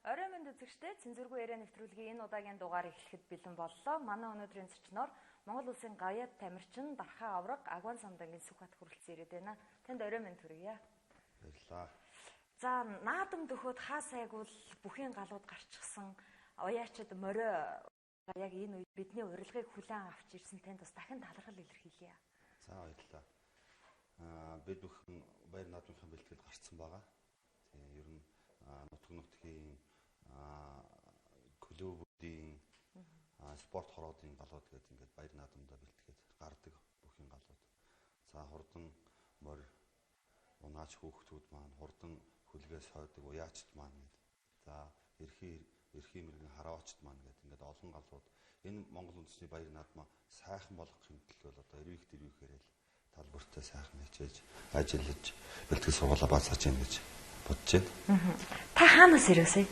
Орой мэнд үзэгчдээ цэнзүргүй яриа нэвтрүүлгийн энэ удаагийн дугаар эхлэхэд бэлэн боллоо. Манай өнөөдрийн зочноор Монгол Улсын гавьяат тамирчин Дархан Авраг Агван Самдангийн Сүхбат хүрэлцэн ирээд байна. Танд орой мэнд хүргье. Баярлалаа. За, наадам дөхөөд хаа сайгвал бүхийн галууд гарчихсан уяачид морио яг энэ үед бидний урилгыг хүлээн авч ирсэн танд бас дахин талархал илэрхийлье. За, баярлалаа. Бид бүхэн баяр наадмынхаа бэлтгэл гарцсан байгаа. Тэгээ ер нь нутгийн клубүүдийн спорт хороодын галууд гэдэг ингээд баяр наадамдаа бэлтгээд гардаг бүхийн галууд. За, хурдан морь унаач хүүхдүүд маань хурдан хүлгээс хойдог уяачт маань гэдэг. За, эрхийн мэрэгэн хараачт маань гэдэг ингээд олон галууд энэ Монгол үндэсний баяр наадмаа сайхан болгохын төлөө одоо эрвих дэрвихээр л талбартай сайхан хичээж ажиллаж бэлтгэл сургуулаа баасгаж яах гэж бодож байна. Та хаанаас ирвэсэй?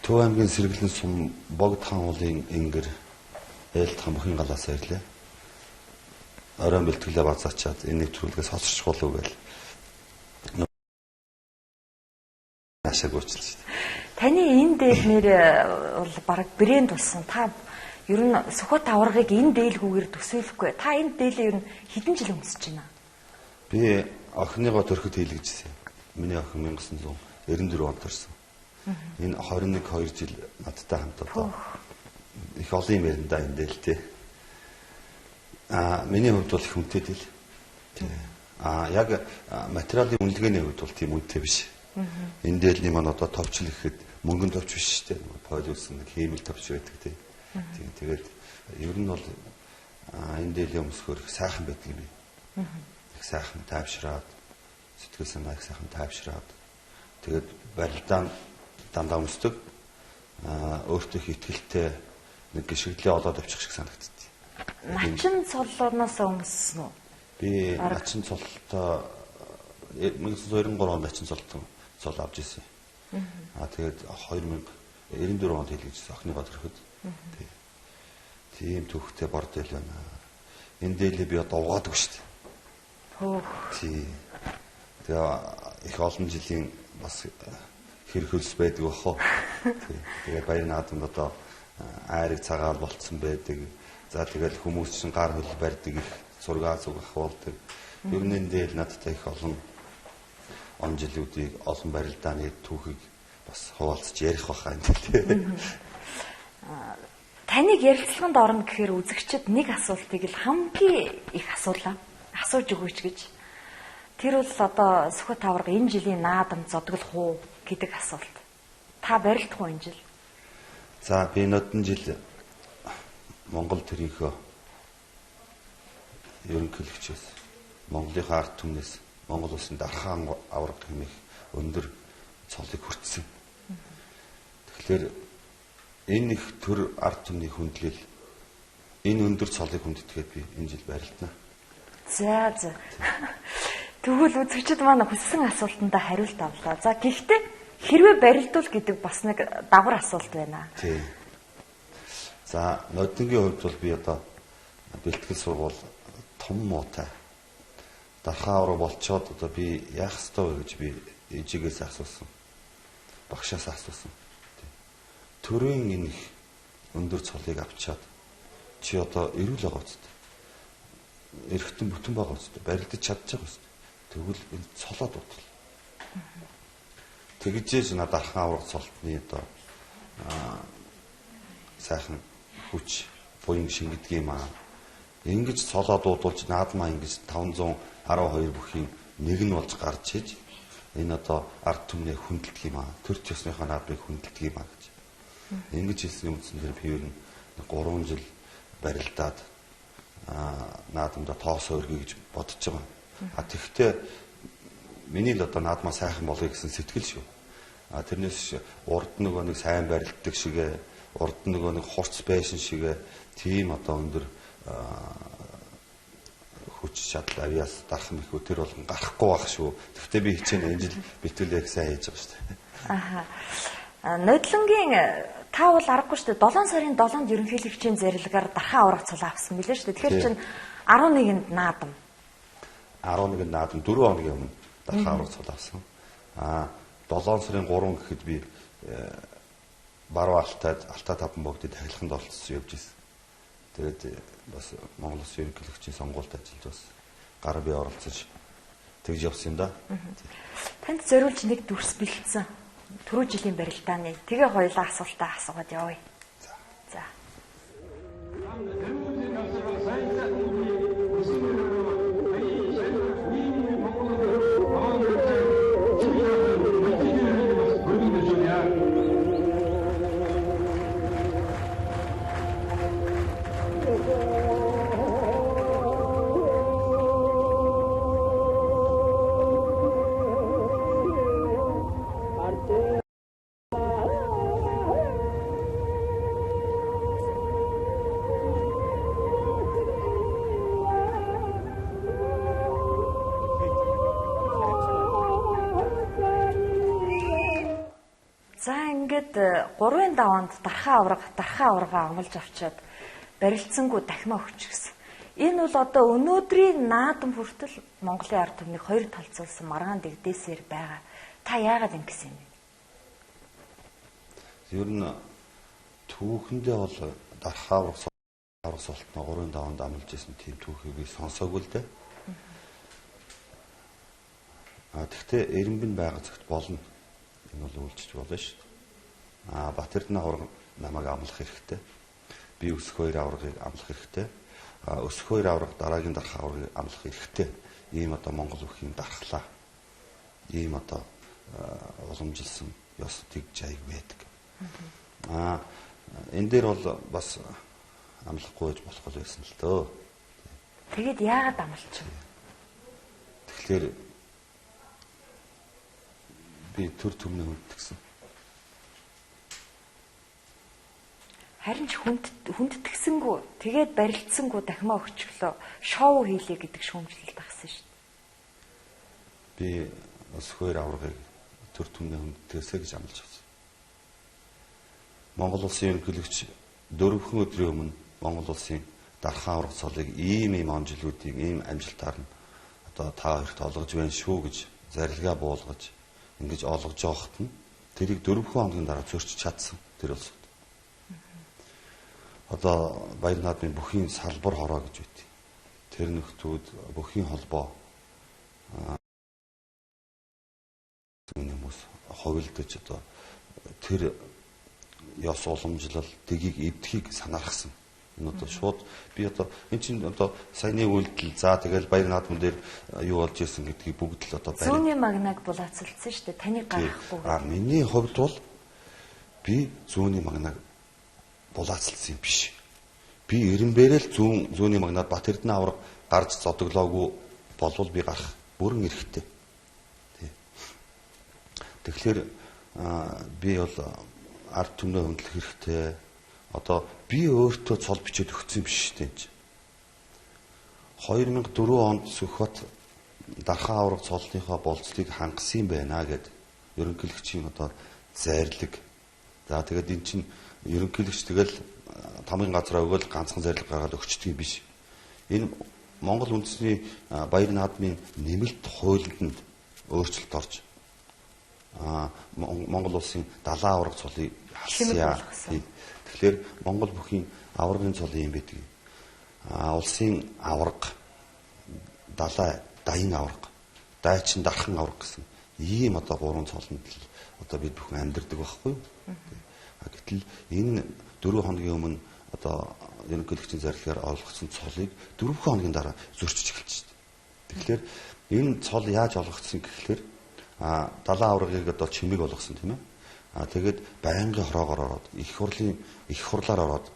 Төв аймгийн Сэргэлэн сум Богд хаан уулын ингэр ээлтхан бүхийн галаас ирлээ. Оройн бэлтгэлээ баасгаачаад энэ нэвтрүүлгээс хоцорч болов гэл ашиг уучлаа. Таны энэ дээлмээр бол баг брэнд болсон. Та ер нь Сүхбат аврагыг энэ дээлгүүгээр төсөөлөхгүй. Та энэ дээлээ ер нь хэдэн жил өмсөж байна? Би охиныгоо төрөхөд хийлгэжсэн. Миний охин 1994 онд төрсөн. Энэ 21-2 жил надтай хамт одоо их олон юм ярина да энэ дээлтэй. Миний хувьд бол их үнэтэй дийл. Яг материалын үнэлгээний хувьд бол тийм үнэтэй биш. Энэ дээлний маань одоо товчл ихэд мөнгөн товч биш шүү дээ. Полиус нэг хиймэл товч байдаг тийм. Тэгээд ер нь бол энэ дээлийн өмсгөр их сайхан байдаг юм. Их сайхан тайвшраад сэтгэл санаа их сайхан тайвшраад тэгээд барилдаан дандаа өмсдөг. Өөртөө их итгэлтэй нэг гიშгэлээ олоод авчих шиг санагддаг. Начин цоллооноос өмссөн үү? Би начин цоллолтоо 1993 онд начин цол авч ирсэн. Тэгээд 2094 онд хийлгэжсэн охиныгоо төрөхөд. Тийм төвхтэй бордел байна. Энэ дээлээ би одоо угаадаг шүү дээ. Тийм. Тэгээ их олон жилийн бас хэр хөлс байдаг бохоо. Тэгээ баяр наадамд одоо айрыг цагаал болцсон байдаг. За тэгэл хүмүүс чинь гар хөл барьдаг их зураг зүг ахуулдаг. Ер нь энэ дээл надтай их олон он жилүүдийг олон барилдааны түүхийг бас хуваалцаж ярих байхаа энэ. Таныг ярилцлаганд орно гэхээр үзэгчид нэг асуултыг л хамгийн их асууж өгөөч гэж. Тэр бол одоо Сүхбат авраг энэ жилийн наадам зодглох уу гэдэг асуулт. Та барилдах уу энэ жил? За, би нодон жил Монгол төрийнхөө ерөнхийлөгчөөс Монголынхаа ард түмнээс Монгол улсын Дархан авраг хэмээх өндөр цолыг хүртсэн. Тэгэхээр энэ их төр ард түмний хүндлэл энэ өндөр цолыг хүндэтгээд би энэ жил барилдана. За. Тэгвэл үзэгчид маань хүссэн асуултандаа хариулт авлаа. За, гэхдээ хэрвээ барилдвал гэдэг бас нэг давар асуулт байна. Тийм. За, нодонгийн хувьд бол би одоо бэлтгэл сургууль том муутай. Дархан авраг болцоод одоо би яах ёстой вэ гэж би ээжигээс асуусан. Багшаас асуусан. Төрийн энэ өндөр цолыг авчаад чи одоо эрүүл байгаа үстэй. Эргэтэн бүтэн байгаа үстэй. Барилдаж чадчих үстэй. Тэгвэл энэ цолоо дутал. Тэгжээж надад Дархан авраг цолтны одоо сайхан хүч буян шингэдэг юм аа. Ингэж цолоо дуудуулж наадмаа ингэж 512 бүхийн нэг нь болж гарч иж энэ одоо ард түмний хүндэлдэг юм аа. Төр төснийхөө наадмыг хүндэлдэг юм аа гэж. Ингэж хэлсэн үндсэн дээр би ер нь 3 жил барилдаад наадамда тоосоо өргөе гэж бодож байгаа. Тэгэхдээ миний л одоо наадмаа сайхан болгоё гэсэн сэтгэл шүү. Тэрнээс урд нөгөө нэг сайн барилддаг шигээ, урд нөгөө нэг хурц байшин шигээ тийм одоо өндөр хүч чадал авьяас дарах мэхүү тэр болгон гарахгүй байх шүү. Гэхдээ би хичээнэ энэ жил битүүлээ их сайн хийж байгаа шүү дээ. Нодлонгийн та бол аргагүй шүү дээ. 7 сарын 7-нд ерөнхийлөгчийн зарилгаар Дархан авраг цол авсан билээ шүү дээ. Тэгэхээр чинь 11-нд наадам. 11-нд наадам 4 хоногийн өмнө Дархан авраг цол авсан. 7 сарын 3 гэхэд би баруун Алтай таван богдод тахилаханд оролцсон явж ирсэн. Тэгээд бас Монгол Улсын ерөнхийлөгчийн сонгуульд ажиллаж бас гар бие оролцож тэгж явсан юм да. Танд зориулж нэг дүрс бэлдсэн. Түрүү жилийн барилдааны. Тэгээ хоёулаа асуултаа асуугаад явъя. За. За ингээд 3-ын даваанд дархаа аврагаа амлаж авчаад барилцсангүй дахимаа өгч гисэн. Энэ бол одоо өнөөдрийн наадам хүртэл Монголын ард түмнийг хоёр талцуулсан маргаан дэгдээсээр байгаа. Та яагаад ингэсэн юм бэ? Ер нь түүхэндээ бол дархаа авраг суултнаа 3-ын даваанд амлаж исэн тийм түүхийг би сонсоогүй л дээ. Тэгвэл Эренбэн байгаа зөвхт болно. Энэ бол үйлчж болно шүү дээ. Бат Эрдэнэ авраг намайг амлах хэрэгтэй. Би өсөх хоёр аврагыг амлах хэрэгтэй. Өсөх хоёр авраг дараагийн дарах аврагыг амлах хэрэгтэй. Ийм одоо Монгол бүхийн дархлаа. Ийм одоо уламжилсан ёс тэгж аяг байдаг. Энэ дээр бол бас амлахгүй байж болохгүй байсан л дөө. Тэгэд яагаад амлчих вэ? Тэгэхээр би төр төмнө хүндэтгсэн. Харин ч хүндэтгсэнгүү, тэгээд барилцсангүй дахимаа өгчлөө шоу хийлээ гэдэг шүүмжлэлт багсан шүү дээ. Би бас хоёр аврагыг төр төмнө хүндэтгээсэй гэж амлаж авсан. Монгол Улсын ерөнхийлөгч 4 өдрийн өмнө Монгол Улсын дархан авраг цолыг ийм онжилуудыг ийм амжилтаар нь одоо та хоёрт олгож байна шүү гэж зарилгаа буулгаж ингэж олгож явахт нь тэрийг 4 хоногийн дараа зөрчиж чадсан тэр улсууд. Одоо Баяр наадмын бүхийн салбар хороо гэж үт. Тэр нөхдүүд бүхийн холбоо хүмүүс ховилдож одоо тэр ёс уламжлал дэгийг эвдэхийг санаархсан. Энэ одоо шууд би одоо эн чинь одоо саяны үйлдэл за тэгэл Баяр наадмын дээр юу болж ирсэн гэдгийг бүгд л одоо зүүнний магнаг булаацалдсан шүү дээ. Таныг гаргахгүй. Миний хувьд бол би зүүнний магнаг булаацалдсан юм биш. Би Эренбэрэл зүүнний магнад Бат Эрдэнэ авраг гарч зодоглоогүй болвол би гарах бүрэн эрхтэй. Тэгэхээр би бол ард түмнээ хөндлөх хэрэгтэй. Одоо би өөртөө цол бичээд өгсөн биш шүү дээ. 2004 онд Сүхбат дархан авраг цолныхоо болцлыг хангасан байна гэд ерөнхийлөгчийн одоо зайрлаг. За тэгээд эн чинь ерөнхийлөгч тэгэл тамгын газраа өгөөл ганцхан зайрлаг гаргаад өгчдөг биш. Энэ Монгол үндэсний Баяр наадмын нэмэлт хуулинд өөрчлөлт орж Монгол улсын далайн авраг цолыг халсъя. Тэгэхээр Монгол бүхийн аврагын цол юм байдаг. Улсын авраг, даян авраг, дайчин дархан авраг гэсэн ийм одоо 3 цолнд л одоо бид бүхэн амьдардаг байхгүй юу? Гэтэл энэ 4 хоногийн өмнө одоо ерөнхийлөгчийн зарилгаар олгосон цолыг 4 хоногийн дараа зөрчиж эхэлж байна. Тэгэхээр энэ цол яаж олгогдсон гэхлээр далайн аврагыг одоо чимэг болгосон тийм ээ. Тэгээд байнгын хороогоор ороод их хурлаар ороод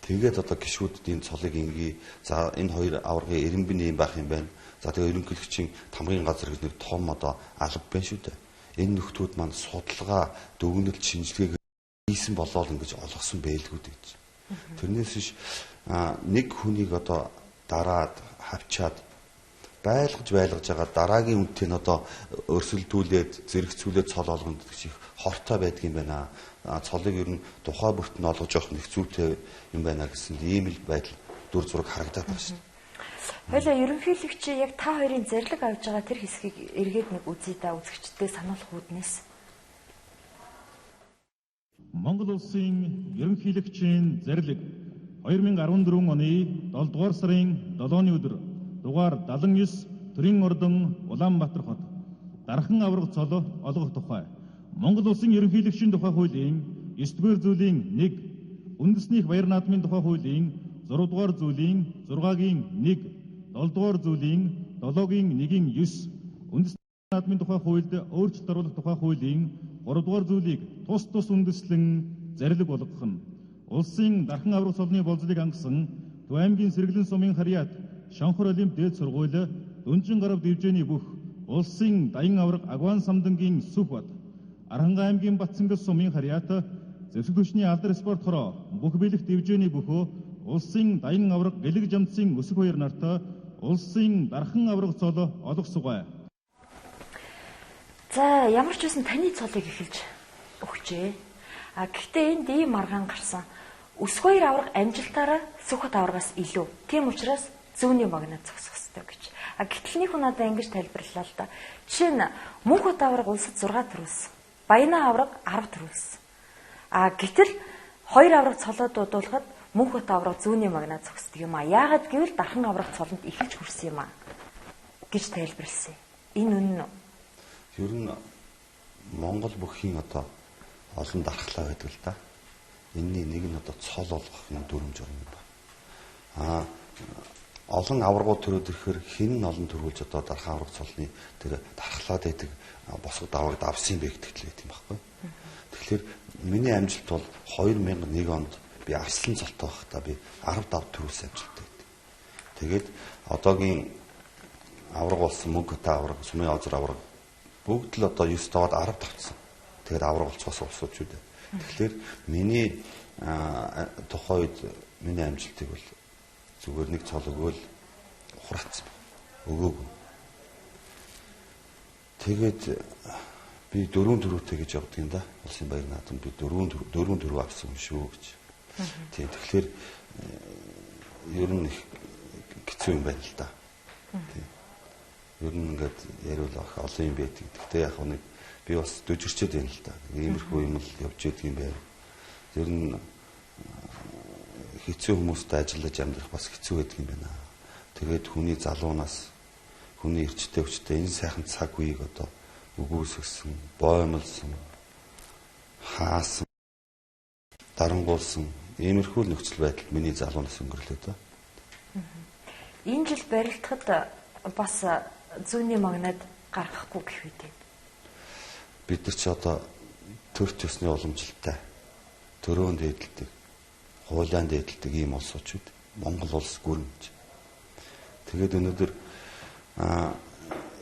тэгээд одоо гишүүдэд энэ цолыг ингээ за энэ хоёр аврагын Эренбэн юм байх юм байна. За тэгээд ерөнхийлөгчийн тамгын газар гэж нэг том одоо алба байна шүү дээ. Энэ нөхдүүд маань судалгаа, дүгнэлт, шинжилгээг хийсэн болоод ингэж олгосон байлгүй гэж. Тэрнээс биш нэг хүнийг одоо дараад хавчаад байлгаж байгаа дараагийн үнэтэй нь одоо өрсөлдүүлээд зэрэгцүүлээд цол олгоно гэдэг чих хортой байдаг юм байна. Цолыг ер нь тухай бүрт нь олгож явах нэг зүйтэй юм байна гэсэн ийм л байдал дүр зураг харагдаад байна шүү дээ. Хойлоо ерөнхийлөгч яг та хоёрын зэрлэг авж байгаа тэр хэсгийг эргээд нэг үзье да үзэгчдээ сануулах үүднээс. Монгол улсын ерөнхийлөгчийн зарлиг 2014 оны 7 дугаар сарын 7-ны өдөр дугаар 79 Төрийн ордон Улаанбаатар хот дархан аварга цол олгох тухай Монгол улсын ерөнхийлөгчийн тухай хуулийн 9-р зүйлийн 1 үндэснийх баяр наадмын тухай хуулийн 6-р зүйлийн 6-гийн 1 7-р зүйлийн 7-гийн 1-ийн 9 үндэсний наадмын тухай хуульд өөрчлөлт оруулах тухай хуулийн 3-р зүйлийг тус үндэслэн зарлиг болгох нь улсын дархан аварга цолны болзлыг хангасан Төв аймгийн Сэргэлэн сумын харьяат Шонхор Олимп дээд сургууль Дунжин гарав дивжээний бүх улсын даян аварга Агван самдангийн Сүх бат Аранга аймгийн Батцангас сумын харьяат зэвсэг түвшний алдар спорт хороо бүх бэлэг дивжээний бүхөө улсын даян аварга Гэлэг жамдсын өсөг хоёр нарт улсын дархан аварга цол олох сугай. За ямар ч үсэн таны цолыг эхэлж өгчээ. Гэхдээ энд ийм маргаан гарсан. Өсөг хоёр аварга амжилтаараа Сүхбат аваргаас илүү. Тийм учраас зүүнний магнат зогсох ёстой гэж. Гэтэл нэг хүн надад ингэж тайлбарлалаа л да. Жишээ нь Мөнхбат аварга улсад 6 төрүүлсэн. Баянаа аварга 10 төрүүлсэн. Гэтэл хоёр аварга цолоод дуудуулахад Мөнхбат аварга зүүнний магнат зогсдог юм а. Яагаад гэвэл дархан аварга цолонд эхэлж хүрсэн юм а гэж тайлбарласан. Энэ үнэн үү? Ер нь Монгол бүхийн одоо олон дархлаа байдаг л да. Энэний нэг нь одоо цол олгохын дүрм журм юм ба. Олон аваргууд төрөөд ирэхээр хэн нь олон төрүүлж одоо дархан аварга цолны тэр дархлаад байдаг босгод аваргад авсан бэ гэдэгт л байт юм баггүй. Тэгэхээр миний амжилт бол 2001 онд би Арслан цолтой байхдаа би 10 давд төрүүлсэн амжилттай байдаг. Тэгээд одоогийн аварга болсон Мөнхбат аварга, Сумын озер аварга бүгд л одоо 9 даваад 10 давцсан. Тэгээд аварга болцоос улсууд шүү дээ. Тэгэхээр миний тухайд миний амжилтыг бол зүгээр нэг цол өгөөл ухраацсан. Өгөөгүй. Тэгээд би 4 төрөвтэй гэж явдаг юм да. Улсын баяр наадам би 4 төрөв авсан юм шүү гэж. Тийм тэгэхээр ер нь их хэцүү юм байна л да. Тийм. Ер нь ингээд яриул авах олон юм байдаг. Гэхдээ яг нэг би бас дөжөрчөөд байна л да. Иймэрхүү юм л явж идэг юм байна. Ер нь хэцүү хүмүүстэй ажиллаж амьдрах бас хэцүү байдаг юм байна. Тэгээд хүний залуунаас хүний эрчтэй хүчтэй энэ сайхан цаг үеийг одоо өгөөсгсөн, боомлсон, хаасан, дарангуулсан иймэрхүү нөхцөл байдал миний залуунаас өнгөрлөө дөө. Энэ жил барилдахад бас зүүнний магнад гаргахгүй гэх үү дээ. Бид нар ч одоо төр төсний уламжлалтай төрөөнд эдэлдэг, хуулианд эдэлдэг ийм улсууд Монгол улс гүрэмж. Тэгээд өнөөдөр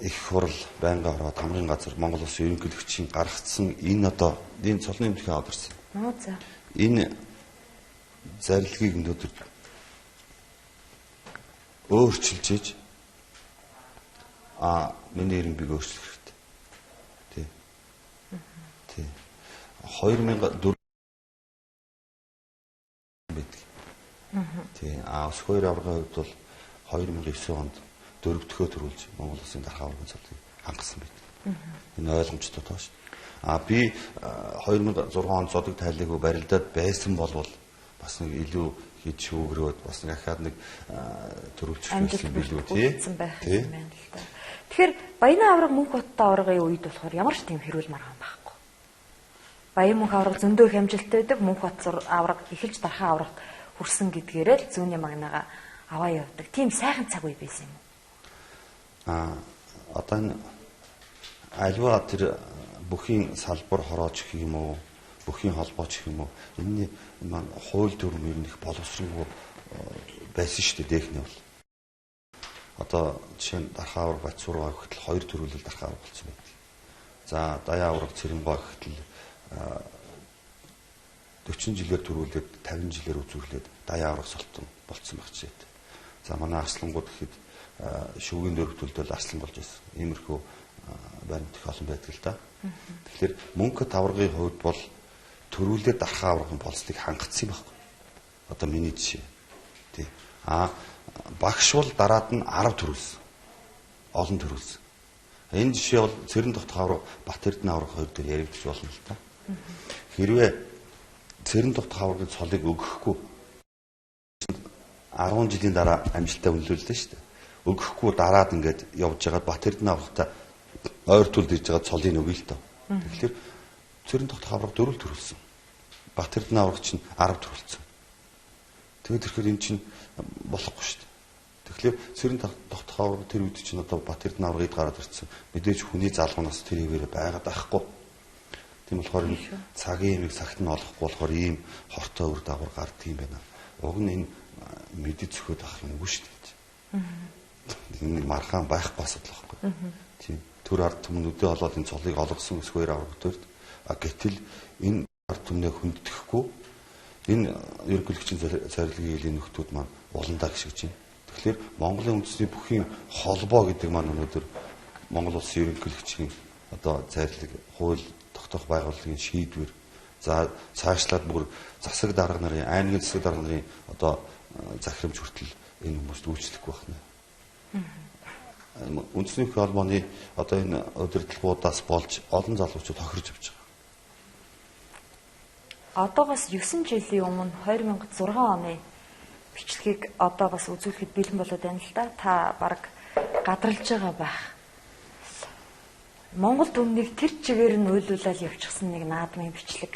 их хурал байнга ороод хамгийн газар Монгол улсын ерөнхийлөгчийн гаргацсан энэ одоо энэ цолны эмнэлгийн адарсан. Энэ зарилгийг өнөөдөр өөрчилж ийж миний ирэмбийг өөрчлөх хэрэгтэй. Тий. Тий. 2004 байдаг. Тий. Өсөг хоёр аваргын хувьд бол 2009 онд дөрөвдөхөө төрүүлж Монгол улсын дархан аваргын цолыг хангасан байдаг. Энэ ойлгомжтой тоо шүү. Би 2006 онд зодог тайлыг барилдаад байсан болвол бас нэг илүү хийж шүүгрөөд бас нэг ахаад нэг төрүүлчихсэн билүү тий. Тэгэхээр Баянаа аварга Мөнхбат аваргын үед болохоор ямар ч тийм хэрүүл маргаан байхгүй. Баян Мөнх аварга зөндөө их амжилттай байдаг, Мөнхбат аварга эхэлж дархан аварга хүрсэн гэдгээрээ л зүүнний магнаага аваа явдаг. Тийм сайхан цаг үе байсан юм уу? Одоо энэ альва тэр бүхийн салбар хороож гэх юм уу, бүхийн холбооч гэх юм уу, энэний маань хууль дүрм ер нь их боловсронгүй байсан шүү дээ дэхний бол. Одоо жишээ нь дархан аварга Батцуургаа гэхтэл 2 төрүүлэл дархан аварга болсон байдаг. За Даян аварга Цэрэнгой гэхтэл 40 жилээр төрүүлээд 50 жилээр үзүүлээд Даян аварга солтон болцсон байх чийт. За манай Арслангууд гэхэд шүүгийн дөрөвтөлдөл Арслан болж байсан. Иймэрхүү баримт их олон байдаг л да. Тэгэхээр Мөнхбат аваргын хувьд бол төрүүлээд дархан аваргын болцлыг хангацсан юм байна. Одоо миний жишээ. Тий. Багш бол дараад нь 10 төрүүлсэн. Олон төрүүлсэн. Энэ жишээ бол Цэрэн Тогт аварга, Бат Эрдэнэ аварга хоёр дээр яригдчих болно л та. Хэрвээ цэрэн тогт хаврын цолыг өгөхгүй 10 жилийн дараа амжилтаа үнэлүүллээ шүү дээ. Өгөхгүй дараад ингээд явж байгаад Бат Эрдэнэ аврагтай ойр түлд ирж байгаа цолыг өгье л доо. Тэгэхээр цэрэн тогт хавраг 4 төрүүлсэн. Бат Эрдэнэ авраг чинь 10 төрүүлсэн. Тэгээд тэрхээр эн чинь болохгүй шүү дээ. Тэгэхээр цэрэн тогт хавраг тэр үед чинь одоо Бат Эрдэнэ аврагыг гараад ирсэн. Мэдээж хүний залгуунаас тэр хэвээрээ байгаад байхгүй. Тийм болохоор цагийн юмыг цагт нь олохгүй болохоор ийм хортой үр дагавар гардаг юм байна. Уг нь энэ мэдээ зөхөд авах юм уу шүү дээ. Энэ маргаан байхгүй асуудал байхгүй. Тийм. Төр ард түмнүүдээ олоод энэ цолыг олгосон эсвэл авраг төрд. Гэтэл энэ ард түмнээ хүндэтгэхгүй энэ ерөнхийлөгчийн царилгийн хилийн нөхдүүд маань уландаа гიშгэж байна. Тэгэхээр Монголын үндэсний бүхий холбоо гэдэг маань өнөөдөр Монгол улсын ерөнхийлөгчийн одоо зайрлаг хууль тогтоох байгууллагын шийдвэр за цаашлаад бүр засаг дарга нарын айнгийн засаг дарга нарын одоо захирамж хүртэл энэ хүмүүст үйлчлэхгүй байна. Үндэсний холбооны одоо энэ удирдлагуудаас болж олон залуучууд хохирж авч байгаа. Одоогоос 9 жилийн өмнө 2006 оны бичлэгийг одоо бас үзүүлэхэд бэлэн болоод байна л да. Та баг гадралж байгаа байх. Монгол түмнийг тэр чигээр нь уйлуулаад явчихсан нэг наадмын бичлэг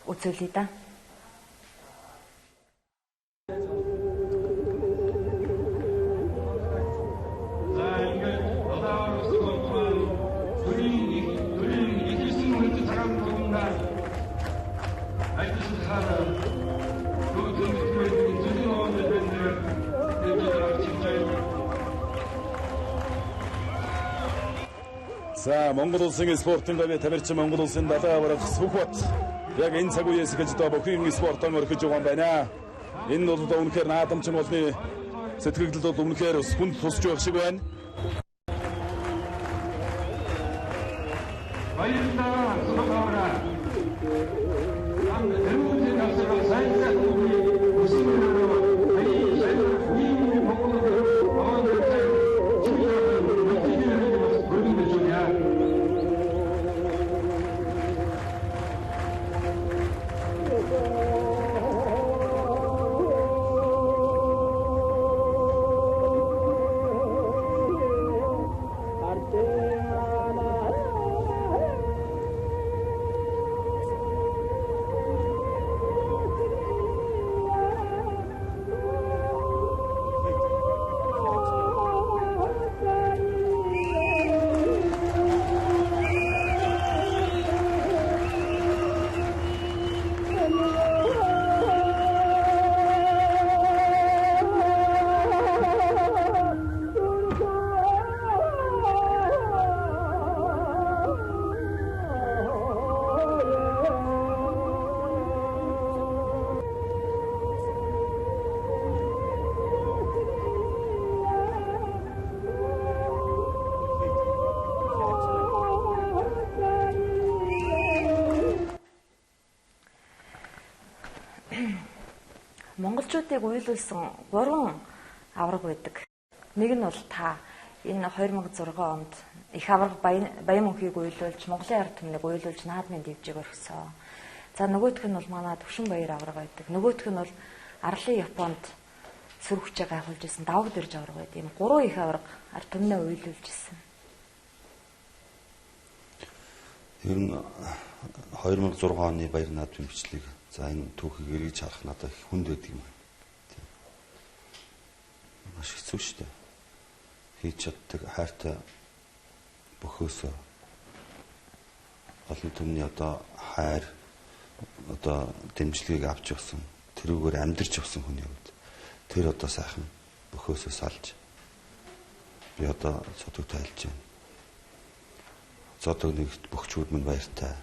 үзүүлье да. За Монгол улсын спортын гавь тамирчин Монгол улсын далайн аврах Сүхбат яг энэ цаг үеэс гэж одоо бүхэн спортоор орхиж байгаа юм байна. Энэ бол одоо үнэхээр наадамч болны сэтгэгдэл бол үнэхээр хүнд тусч байх шиг байна. Баярлалаа Сүхбат. Амтэрүүний насрал сайнсаг монголчуудыг уйлуулсан 3 авраг байдаг. Нэг нь бол та энэ 2006 онд их авраг Баян-Мөнхийг уйлуулж, Монголын ард түмнийг уйлуулж наадмын дэвжиг өргөсөн. За нөгөөх нь бол манай Төвшинбаяр авраг байдаг. Нөгөөх нь бол Арлын Японд сүр хүчээ гайхуулж исэн даваг дэрж авраг байдаг. Ийм 3 их авраг ард түмнээ уйлуулж исэн. Ер нь 2006 оны баяр наадмын бичлэг за энэ түүхийг эргэж харах надад их хүнд байдаг юм. Маш хэцүү шүү дээ. Хийж чаддаг хайртай бөхөөсөө олон түмний одоо хайр одоо дэмжлэгийг авч явсан тэрүүгээр амьдарч явсан хүний хувьд тэр одоо сайхан бөхөөсөө салж би одоо цодог тайлж байна. Цодог нэгт бөхчүүд минь баяртай.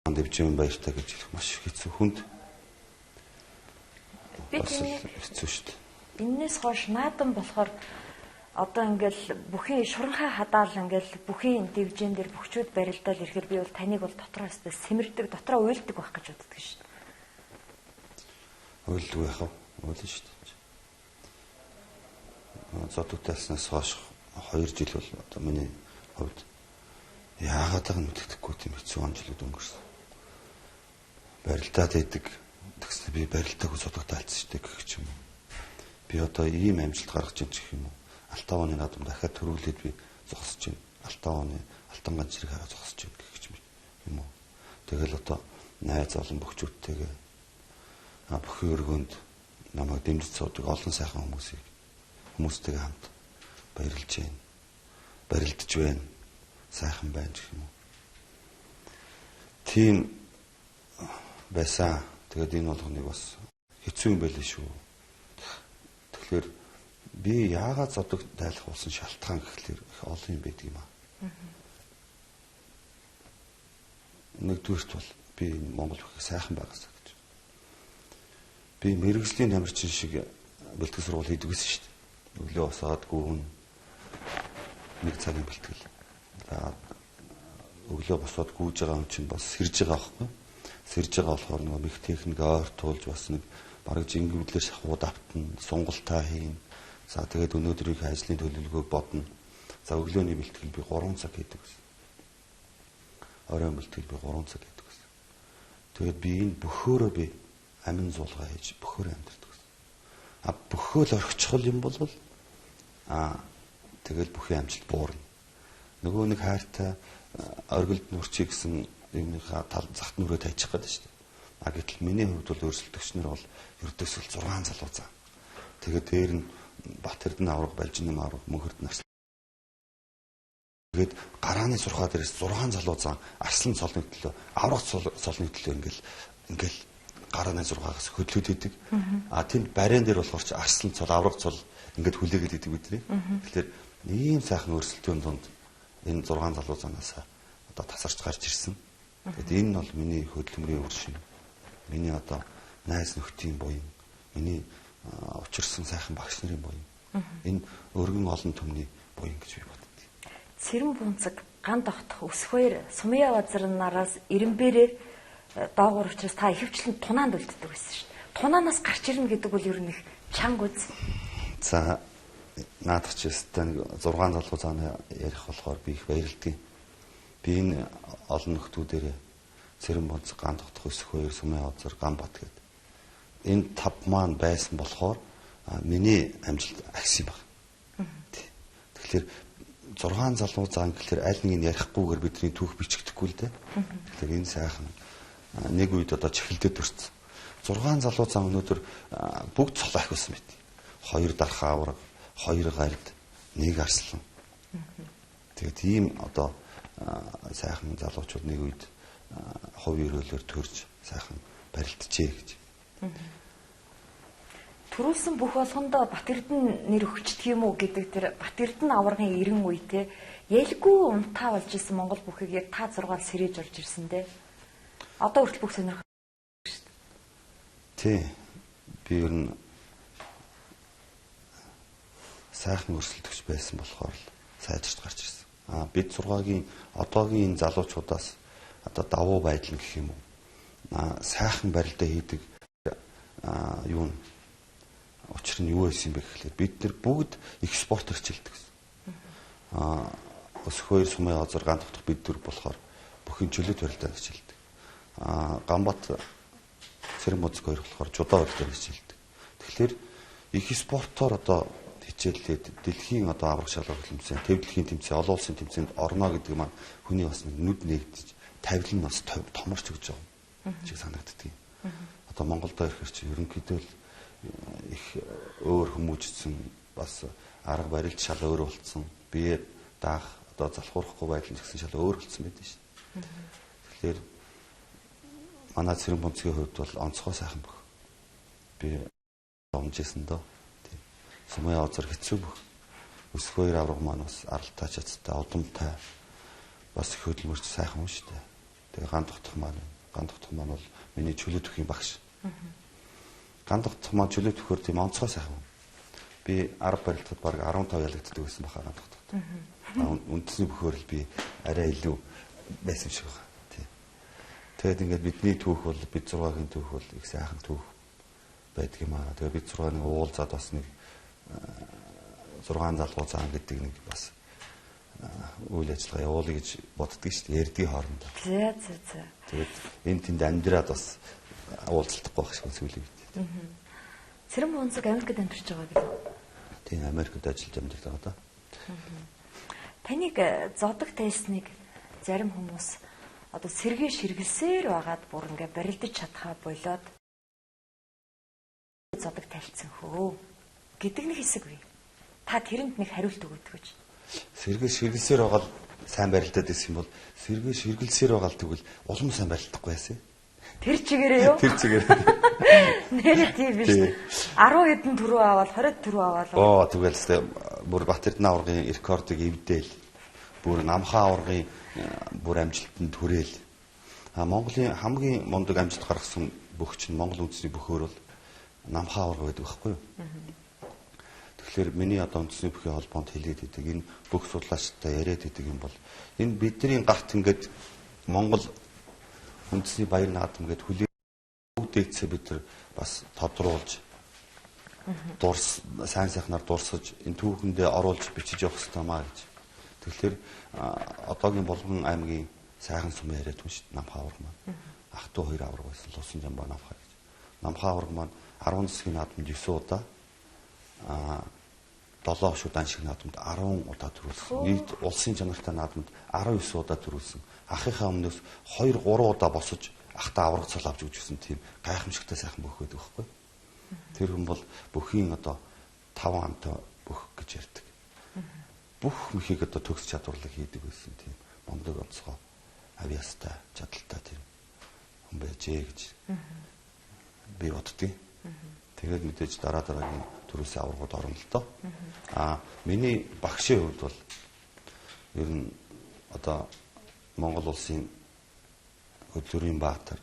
Дэвжин баяртай гэж хэлэх маш хэцүү хүнд. Би тийм хэцүү шүү дээ. Эннээс хойш наадам болохоор одоо ингээл бүхий шуранхай хадаал ингээл бүхий дэвжин дээр бөхчүүд барилдал ирэхээр би бол таныг бол дотроос сэмэрдэг, дотроо уйлдаг байх гэж боддог шүү дээ. Уйлдаг байх уу? Уйлна шүү дээ. Цодог тайлснаас хойш 2 жил бол одоо миний хувьд яагаад таг мэддэхгүй тийм хэцүү жилүүд өнгөрсөн. барилдаад байдаг. Тэгснэ би барилдааг судагтаалцсан шүү дээ гэх юм уу. Би одоо ийм амжилт гаргаж ийн гэх юм уу. Алтан оны наадам дахиад төрүүлээд би зогсож байна. Алтан оны алтан ганцрыг хараа зогсож байна гэх юм уу. Тэгэл одоо найз олон бөхчүүдтэйгээ бүхэн өргөнд намайг дэмжиж суудаг олон сайхан хүмүүстэйгээ хамт баярлж байна. Барилдж байна. Сайхан байна гэх юм уу. Тийм байсан. Тэгээд энэ болгоныг бас хэцүү юм байлээ шүү. Тэгэхээр би яагаад зодог тайлах болсон шалтгаан гэхлээр их олон юм байдаг юм аа. Нэгдүгürt бол би Монгол бүхий сайхан байгаасаа гэж. Би мэрэгжлийн тамирчин шиг бэлтгэл сургууль хийдэг гэсэн шүү дээ. Өглөө босоод гүүн нэг цагийн бэлтгэл. За өглөө босоод гүүж байгаа юм чинь бас сэрж байгаа байхгүй. Сэрж байгаа болохоор нэг мэх техник ойртуулж бас нэг бараг жингивдлэр шахууд автна, сунгалтаа хийн. За тэгээд өнөөдрийн ажлын төлөвлөгөөг бодно. За өглөөний бэлтгэл би 3 цаг хийдэг гэсэн. Оройн бэлтгэл би 3 цаг хийдэг гэсэн. Тэгээд би энэ бөхөөрөө би амин зулгаа хийж бөхөөрөө амьдэрдэг гэсэн. Бөхөөл орхичихвол юм бол тэгэл бүхий амжилт буурна. Нөгөө нэг хайртай оргилд нүрчий гэсэн юмныхаа тал захт нүрээ тайчих гэдэг шүү дээ. Гэтэл миний хувьд бол өрсөлдөгч нар бол ердөөсөл 6 залуу заа. Тэгээд дээр нь Батэрдэн авраг, Балжинэм авраг, Мөнхөрд нарс. Тэгээд гарааны сурхаа дээрээс 6 залуу заа арслан цолны төлөө, авраг цолны төлөө ингээл гарааны сургаагаас хөдлөд идэг. Тэнд бариан дээр болохоор чи арслан цол, авраг цол ингээд хүлээгээд идэг бидний. Тэгэхээр ийм сайхан өрсөлдөөн донд энэ 6 залуу заанаас одоо тасарч гарч ирсэн. Тэгээд энэ нь бол миний хөдөлмөрийн үр шим. Миний одоо найз нөхдийн буян, миний учирсан сайхан багш нарын буян. Энэ өргөн олон түмний буян гэж би боддог. Цэрэн бунцаг ган тогтох өсвөр Сумья базарнараас Ирэмбэрээр доогуур учраас та ихэвчлэн тунаанд үлддэг байсан шүү дээ. Тунаанаас гарч ирнэ гэдэг бол ер нь их чанга үз. За наадах ч өстэй нэг 6 залуу цаана ярих болохоор би их баярлдгийг. Би энэ олон нөхдүүдээрээ Цэрэн бунцаг ган тогтох өсвөр Сумья базар Ганбат гэдэг. Энэ 5 маань байсан болохоор миний амжилт агс юм байна. Тэгэхээр 6 залуу заан гэхэлэр аль нэг нь ярихгүйгээр бидний түүх бичигдэхгүй л дээ. Тэгэхээр энэ сайхан нэг үед одоо чихэлдэд төрсөн. 6 залуу заан өнөөдөр бүгд цол ах байсан мэт. 2 дархаа авраг, 2 гард, 1 арслан. Тэгээд ийм одоо сайхан залуучууд нэг үед хувийн өрөөлөөр төрж сайхан барилджээ гэж. Төрүүлсэн бүх болгонд Батэрдэн нэр өгчдөг юм уу гэдэг тэр Батэрдэн аваргын 90 үетэй ялгүй унтаа болж исэн Монгол бүхийг яг та 6-аар сэрэж орж ирсэн дээ. Одоо хүртэл бүх сонирхол шүү дээ. Тий. Би ер нь сайхан өрсөлдөгч байсан болохоор л сайжирч гарч ирсэн. Бид 6-гийн одоогийн энэ залуучуудаас одоо давуу байдал гэх юм уу. Сайхан барилдаа хийдэг юу нь учир нь юу байсан бэ гэхлээр бид нар бүгд их спорт хичээлдэг гэсэн. Өсвөр Сумья базар ган тогтох бид нар болохоор бүхэн чөлөөт барилдаанд хичээлдэг. Ганбат Цэрэн бунцаг хоёр болохоор жудаа барилдаанд хичээлдэг. Тэгэхээр их спортоор одоо хичээллээд дэлхийн одоо авраг шалгах тэмцээн, төв дэлхийн тэмцээн, олон улсын тэмцээнд орно гэдэг маань хүний бас нүд нэгдэж тавилан нь бас томорч өгч байгаа шиг санагддаг. Одоо Монголд ирэхээр чи ерөнхийдөө их өөр хүмүүжсэн бас арга барилт шал өөр болцсон. Бие даах одоо залхуурахгүй байдал гэсэн шал өөр болцсон байдаг шин. Тэгэхээр манай Цэрэн бунцгийн хувьд бол онцгой сайхан бүх. Би омжсэн доо. Сумья базар хэцүү бүх. Өсвөр авраг маань бас аралтай чадтай, удамтай бас их хөдөлмөрч сайхан юм шүү дээ. Тэгээ ган тогтох маань бол миний чөлөөт өхийн багш. Ган тогтох маань чөлөөт өгөхөр тийм онцгой сайхан. Би 10 барилдад баг 15 ялагддаг байсан бахаа ган тогтоход. Үндэсний бөхөөр л би арай илүү байсан шиг байна. Тийм. Тэгээд ингээд бидний түүх бол бид 6-гийн түүх бол их сайхан түүх байдаг юм аа. Тэгээд бид 6-ны уулзаад бас нэг 6 залгуу цаан гэдэг нэг бас үйл ажиллагаа явуулъя гэж боддөг шүү дээ. Ярдгийн хоорондоо. За. Тэгээд энэ тэнд амьдраад бас уулзалтахгүй байх шиг зүйлийг бит. Цэрэн Бонцог Америкт амьдарч байгаа гэдэг. Тийм Америкт ажиллаж амьдардаг одоо. Таныг зодог тайсныг зарим хүмүүс одоо сэргээ ширгэлсээр байгаад бүр ингээ барилдаж чадхаа болоод зодог тайлцсан хөө гэдэг нэг хэсэг бий. Та тэрэнд нэг хариулт өгөөд гэж. Сэргээ ширгэлсээр байгаа сайн барилдаад байсан юм бол сэргээ ширгэлсээр байгаа л тэгвэл улам сайн барилдахгүй байсан. Тэр чигээрээ юу? Тэр чигээр. Нэрээ тийм биш. 10 хэдэн төрөө аваад 20 төрөө аваад. Тэгэл тест бүр Батэрдэн аваргын рекордыг эвдээл. Бүр намхаа аваргын бүр амжилтанд хүрээл. Монголын хамгийн мундаг амжилт гаргасан бүх чинь Монгол үндэсний бөхөр бол намхаа аварга байдаг байхгүй юу? Тэгэхээр миний одоо үндэсний бүхий холбоонд хэлээд идэг энэ бүх судлаачтай яриад идэг юм бол энэ бидний гарт ингээд Монгол үндэсний баяр наадам гэдэг хүлээн үүдээцээ бид нар бас тодруулж сайн сайхнаар дурсаж энэ түүхэндээ оруулж бичиж явах хэрэгтэй маа гэж. Тэгэхээр одоогийн Булган аймгийн сайхан сум яриад хүн шүү дээ. Намхаа аварга маань. Ах トゥ 2 аварга байсан. Лусан жамбаа намхаа гэж. Намхаа аварга маань 10 засгийн наадамд 9 удаа 7 шудан шиг наадамд 10 удаа төрүүлсэн. Нийт улсын чанартай наадамд 19 удаа төрүүлсэн. Ахынхаа өмнөөс 2 3 удаа босож ахтаа аварга цол авч өгчсэн тийм гайхамшигтай сайхан бүх байдаг байхгүй. Тэр хүн бол бүхийн одоо 5 амтай бүх гэж ярьдаг. Бүх мөхийг одоо төгс чадварлаг хийдэг байсан тийм мундаг онцгой авьяастай чадaltaй тийм хүн байжээ гэж би боддгийг. Тэгээд мэдээж дараагийн төрөөсөө аваргууд орно л доо. Миний багшийн хувьд бол ер нь одоо Монгол улсын хөдөлгөөний баатар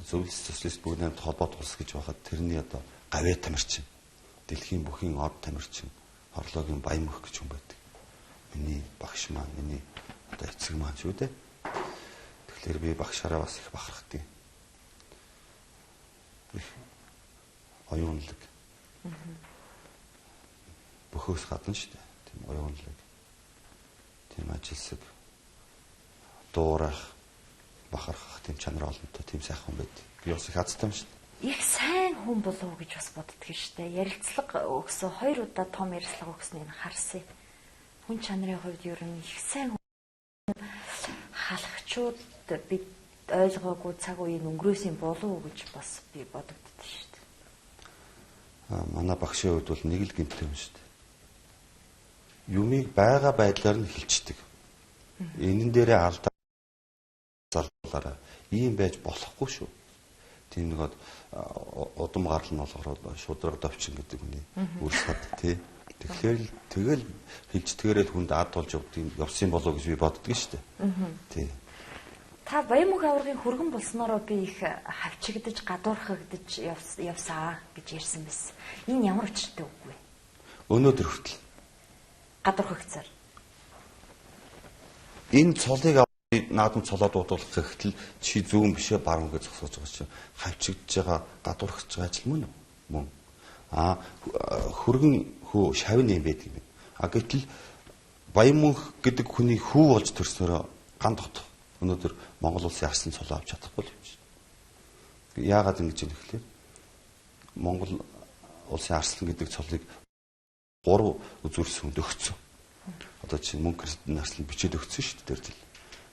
зөвлөс социалист бүгд хамт холбоот улс гэж байхад тэрний одоо гавьяа тамирчин дэлхийн бүхийн од тамирчин хорлоогийн баян мөх гэж хүн байдаг. Миний багш маань миний одоо эцэг маань шүү дээ. Тэгэхээр би багшаараа бас их бахархдаг. Их оюунлаг. Бөхөөс гадна шүү дээ. Тийм оюунлаг. Тийм ажилсаг. Дуурах, бахархах тийм чанар олонтой тийм сайхан хүн байдаг. Би бас их азтай юм шүү дээ. Их сайн хүн болов уу гэж бас боддөг шүү дээ. Ярилцлага өгсөн 2 удаа том ярилцлага өгснгийг харсан. Хүн чанарын хувьд ер нь их сайн хүн халагчууд бид ойлгоогүй цаг үеийн өнгөрөөсөн болов уу гэж бас би бодогддог шүү дээ. Манай багшийн хувьд бол нэг л гэмтэй юм шүү дээ. Юмыг байгаа байдлаар нь хэлцдэг. Энэн дээрээ алдаа залуулаараа ийм байж болохгүй шүү. Тийм нэг удам гарал нь болохоор шудраг давчин гэдэг хүний үрсэд тий. Тэгэхээр тэгэл хэлцдгээрээ хүнд ад болж явсан болов гэж би боддөг шүү дээ. Тий. Та Баянмөнх аваргын хүргэн болсноороо би их хавчигдаж гадуурхагдаж явсаа гэж ярьсан байсан. Энэ ямар учиртай үг вэ? Өнөөдөр хүртэл гадуурхагдсаар. Энэ цолыг наадам цолоод дуудуулах гэхтэл чи зүүн бишээ баруун гэж зогсоож байгаа чинь хавчигдж байгаа гадуурхаж байгаа ажил мөн үү? Мөн. Хүргэн хүү шавны юм байдаг юм. Гэтэл Баянмөнх гэдэг хүний хүү болж төрснөөрөө ган дотох өнөөдөр Монгол улсын арслан цолоо авч чадахгүй юм шиг. Яагаад ингэж юм гэхээр Монгол улсын арслан гэдэг цолыг 3 үзүүрс хүнд өгцөн. Одоо чинь мөнгө эрдэнэ арслан бичээд өгцөн шүү дээ тэр жил.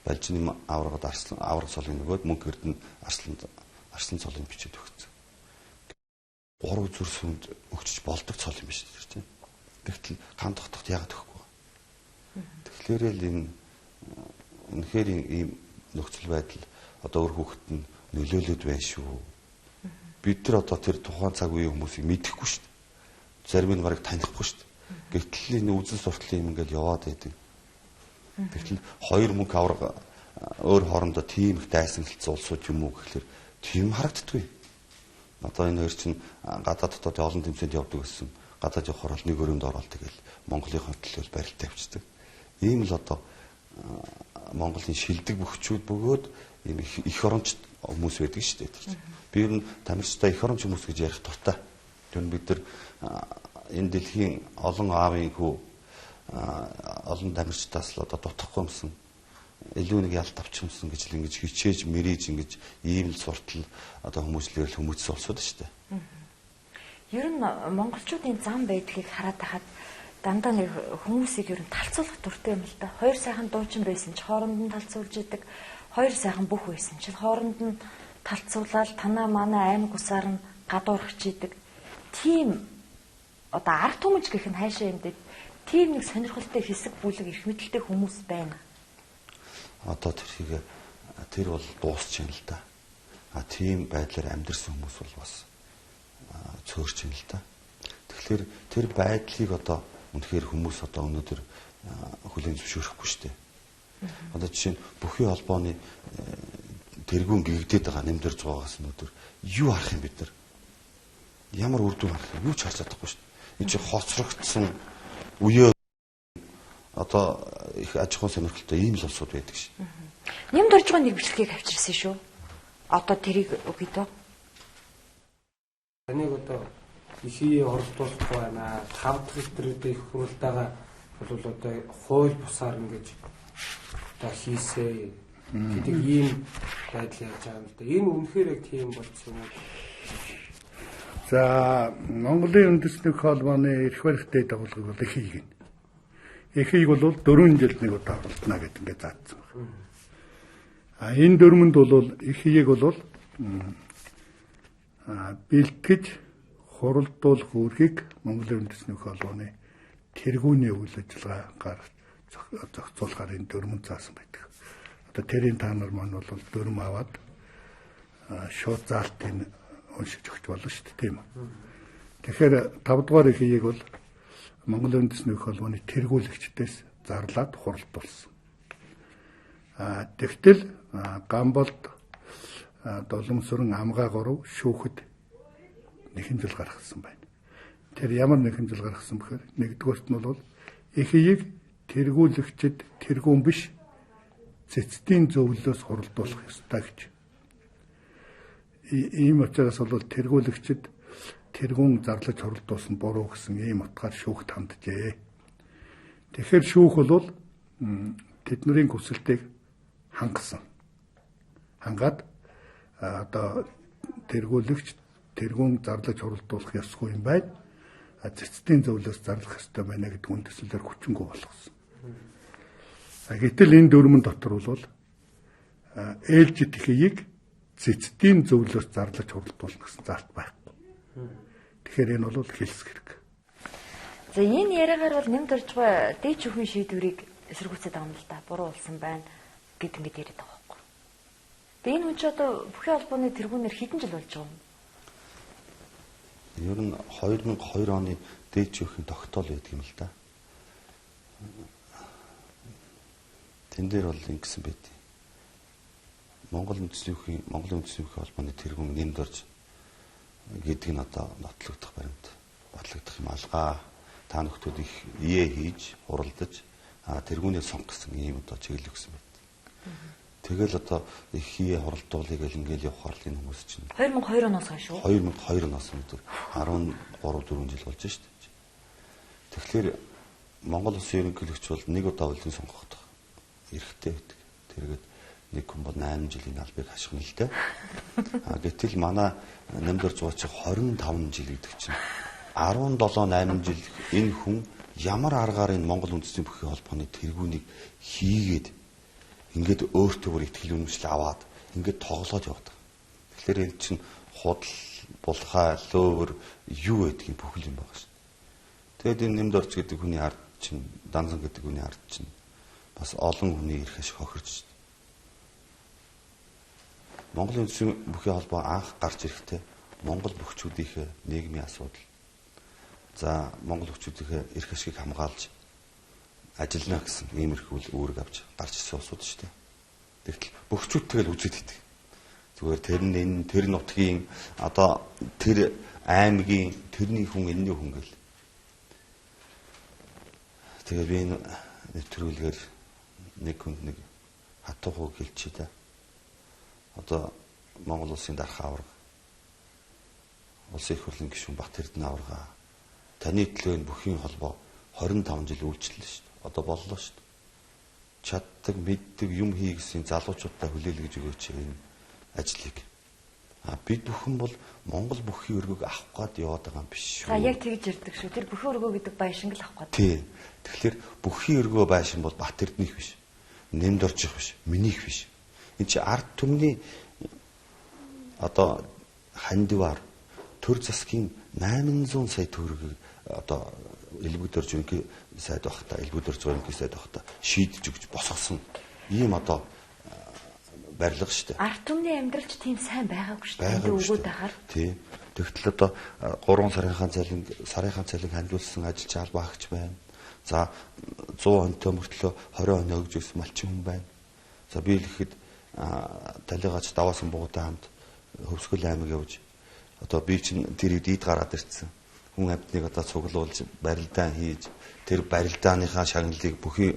Балжины аваргад аварга цолын нөгөөд мөнгө эрдэнэ арслан цолыг бичээд өгцөн. 3 үзүүрс хүнд өгчөж болдог цол юм биш тэр чинь. Тэгтэл ган дотоход яагаад өгөхгүй. Тэгэхээр л энэ үнэхээр ийм нөхцөл байдал одоо өөр хүүхэд нь нөлөөлөд байна шүү. Бид нар одоо тэр тухайн цаг үеийн хүмүүсийг мэдэхгүй шүү дээ. Зарим нь барыг танихгүй шүү дээ. Гэтэл энэ үзэл сурталын юм ингээл яваад байдаг. Гэтэл 2 мөнгө аварга өөр хоорондоо тийм их дайсан хэлцэн улсууд юм уу гэхэлэр тийм харагддаггүй. Одоо энэ хоёр чинь гадаад дотоод олон тэмцээнд явдаг гэсэн. Гадаад явахаар л нэг өрөөнд ороод тэгэл Монголын төлөөл барилт тавьчихдаг. Ийм л одоо Монголын шилдэг бөхчүүд бөгөөд ийм их оронч хүмүүс байдаг шүү дээ. Би ер нь тамирчтай их оронч хүмүүс гэж ярих дуртай. Тэр нь бид нар энэ дэлхийн олон аавын хүү олон дамжтаас л одоо дутахгүй юмсан илүү нэг ялт авчихсан гэж л ингэж хичээж мэрийж ингэж ийм л суртал одоо хүмүүжлэр хүмүүжсэн улсууд шүү дээ. Ер нь монголчуудын зам байдгийг хараад байхад дандаа нэг хүмүүсийг ер нь талцуулах дуртай юм л да. Хоёр сайхан дуучин байсан ч хооронд нь талцуулж идэг. Хоёр сайхан бүх байсан ч хооронд нь талцуулаад танаа манаа аймаг усаар нь гадуурхаж идэг. Тийм одоо ард түмэж гэх нь хайшаа юм дээ. Тийм нэг сонирхолтой хэсэг бүлэг эрх мэдэлтэй хүмүүс байна. Одоо тэр бол дуусч юм л да. Тийм байдлаар амьдрсан хүмүүс бол бас цөөрч юм л да. Тэгэхээр тэр байдлыг одоо үнэхээр хүмүүс одоо өнөөдөр хүлээн зөвшөөрөхгүй шүү дээ. Одоо жишээ нь бүхий холбооны тэргүүн гэгдээд байгаа нэмдэрж байгаагаас өнөөдөр юу харах юм бид нар? Ямар үр дүн харах юм? Юу ч харж чадахгүй шүү дээ. Энэ чинь хоцрогдсон үеэ одоо их аж ахуйн сонирхолтой ийм л улсууд байдаг ш. Нэмд орж байгаа нэг бичлэгийг авчирсан шүү. Одоо тэрийг үгүй дөө. Таныг одоо ихий оролдуулах байна. 5 дахь өдрөдөө их хурлаагаа бол одоо хууль бусаар ингэж одоо хийсээ гэдэг ийм байдал яаж байгаа юм л да. Энэ үнэхээр яг тийм болсон юм уу? За Монголын үндэсний холбооны эрх баригчдын дагуулгыг бол их хийгэн. Эхийг бол 4 жилд нэг удаа оролдоно гэдэг ингээд заасан байна. Энэ дөрмөнд бол эхийг бол бэлтгэж хуралдуулах үүргийг Монголын үндэсний холбооны тэргүүний үйл ажиллагаагаар зохицуулахаар энэ дөрмөнд заасан байдаг. Одоо тэрийн та нар маань бол дөрм аваад шууд заалтыг уншиж өгч болно шүү дээ, тийм үү? Тэгэхээр 5 дугаар эхийг бол Монголын үндэсний холбооны тэргүүлэгчдээс зарлаад хуралдуулсан. Тэгтэл Гамболд Доломсуран Амгаа 3 шүүхэд нэхэмжил гаргасан байна. Тэр ямар нэхэмжил гаргасан бэхээр нэгдүгээрт нь бол эхийг тэргүүлэгчд тэргүүн биш цэцдийн зөвлөлөөс хуралдуулах ёстой гэж. Ийм учраас бол тэргүүлэгчд тэргүүн зарлаж хуралдуулсан буруу гэсэн ийм утгаар шүүхт ханджээ. Тэгэхээр шүүх бол тэдний хүсэлтийг хангасан. Хангаад одоо тэргүүлэгч тэргүүн зарлаж хуралдуулах ёсгүй юм байна. Цэцдийн зөвлөөс зарлах ёстой байна гэдэг үндэслэлээр хүчингүй болгосон. Гэтэл энэ дөрмөн дотор бол ээлжид ихийг цэцдийн зөвлөөс зарлаж хуралдуулах гэсэн зарт байхгүй. Тэгэхээр энэ бол хэлсэх хэрэг. За энэ яриагаар бол нэмд орж байгаа дээд шүүхийн шийдвэрийг эсэргүүцээд байгаа юм л да. Буруу болсон байна гэд ингэж яриад байгаа байхгүй. Тэгээ энэ хүн ч одоо бүхий холбооны тэргүүнээр хэдэн жил болж байгаа юм? Ер нь 2002 оны дээд шүүхийн тогтоол байдаг юм л да. Тэн дээр бол ингэсэн байдیں۔ Монголын үндэсний холбооны тэргүүн нэмд орж гэдэг нь одоо нотлогдох баримт батлагдах юм алгаа. Та нөхдүүд их ие хийж хуралдаж тэргүүнээ сонгох гэсэн ийм одоо чиглэл өгсөн байт. Тэгэл одоо их ие хуралдуулыг ингээл явахаар л энэ хүмүүс чинь 2002 оноос хойш шүү. 2002 оноос өнөөдөр 13-4 жил болж шүү дээ. Тэгэхээр Монгол Улсын ерөнхийлөгч бол нэг удаа үлдэн сонгох эрхтэй байдаг. Тэргээд нэг хүн бол 8 жилийн албыг хашгина л дээ. Гэтэл манай нэмд орж байгаа чинь 25 жил гэдэг чинь 17-8 жил энэ хүн ямар аргаар энэ Монгол үндэсний бүхий холбооны тэргүүнийг хийгээд ингээд өөртөө бүр ихтгэл үнэмшил аваад ингээд тоглоод явдаг. Тэгэхээр энэ чинь худал, булхай, лөөвөр юу гэдгийг бүхэл юм байгаа шүү. Тэгэд энэ нэмд орж гэдэг хүний ард чинь данзан гэдэг хүний ард чинь бас олон хүний эрх ашиг хохирч шүү. Монголын үндэсний бүхий холбоо анх гарч ирэхдээ Монгол бүхчүүдийн нийгмийн асуудал. За Монгол бүхчүүдийн эрх ашигыг хамгаалж ажиллана гэсэн иймэрхүү үүрэг авч гарч ирсэн улсууд шүү дээ. Тэгтэл бүхчүүдтэй л үзээд идэг. Зүгээр тэр нутгийн одоо тэр аймгийн тэрний хүн энэний хүн гэл. Тэгээ би энэ нэвтрүүлгээр нэг хүнд нэг хатуух гэлчээ та. Одоо Монгол улсын дарах аварга улсын их хурлын гишүүн Бат Эрдэнэ аварга таны төлөө энэ бүхий холбоо 25 жил үйлчлээ шүү дээ. Одоо боллоо шүү дээ. Чаддаг, мэддэг, юм хий гэсэн залуучуудаа хүлээлгэж өгөөч энэ ажлыг. Бид бүхэн бол Монгол бүхий өргөг авах гээд яваад байгаа юм биш шүү. За яг тэгж ирдэг шүү. Тэр бүхий өргөө гэдэг баяшинг л авах гээд. Тий. Тэгэхээр бүхий өргөө байшин бол Бат Эрдэнийх биш. Нэмд орчих биш. Минийх биш. Энд чи ард түмний одоо хандиваар төр засгийн 800 сая төгрөгийг одоо элбэгдэрж үнքի сайд багта элбэгдэрж үнքի сайд багта шийдэж өгч босгосон ийм одоо барилга шүү дээ. Ард түмний амьдралч тийм сайн байгаагүй шүү дээ. Өгөөд байхаар. Тий. Тэгтэл одоо 3 сарынхаа цалин хандуулсан ажилч албаагч байна. За 100 хонтой мөртлөө 20 хоноо өгж өгсөн малчин хүн байна. За би л ихэд талигач даваасан буугатай хамт Хөвсгөл аймаг явж одоо би чинь тэрийг дийд гараад ирсэн. Хүн амьтныг одоо цуглуулж барилдаан хийж тэр барилдааныхаа шагналыг бүхий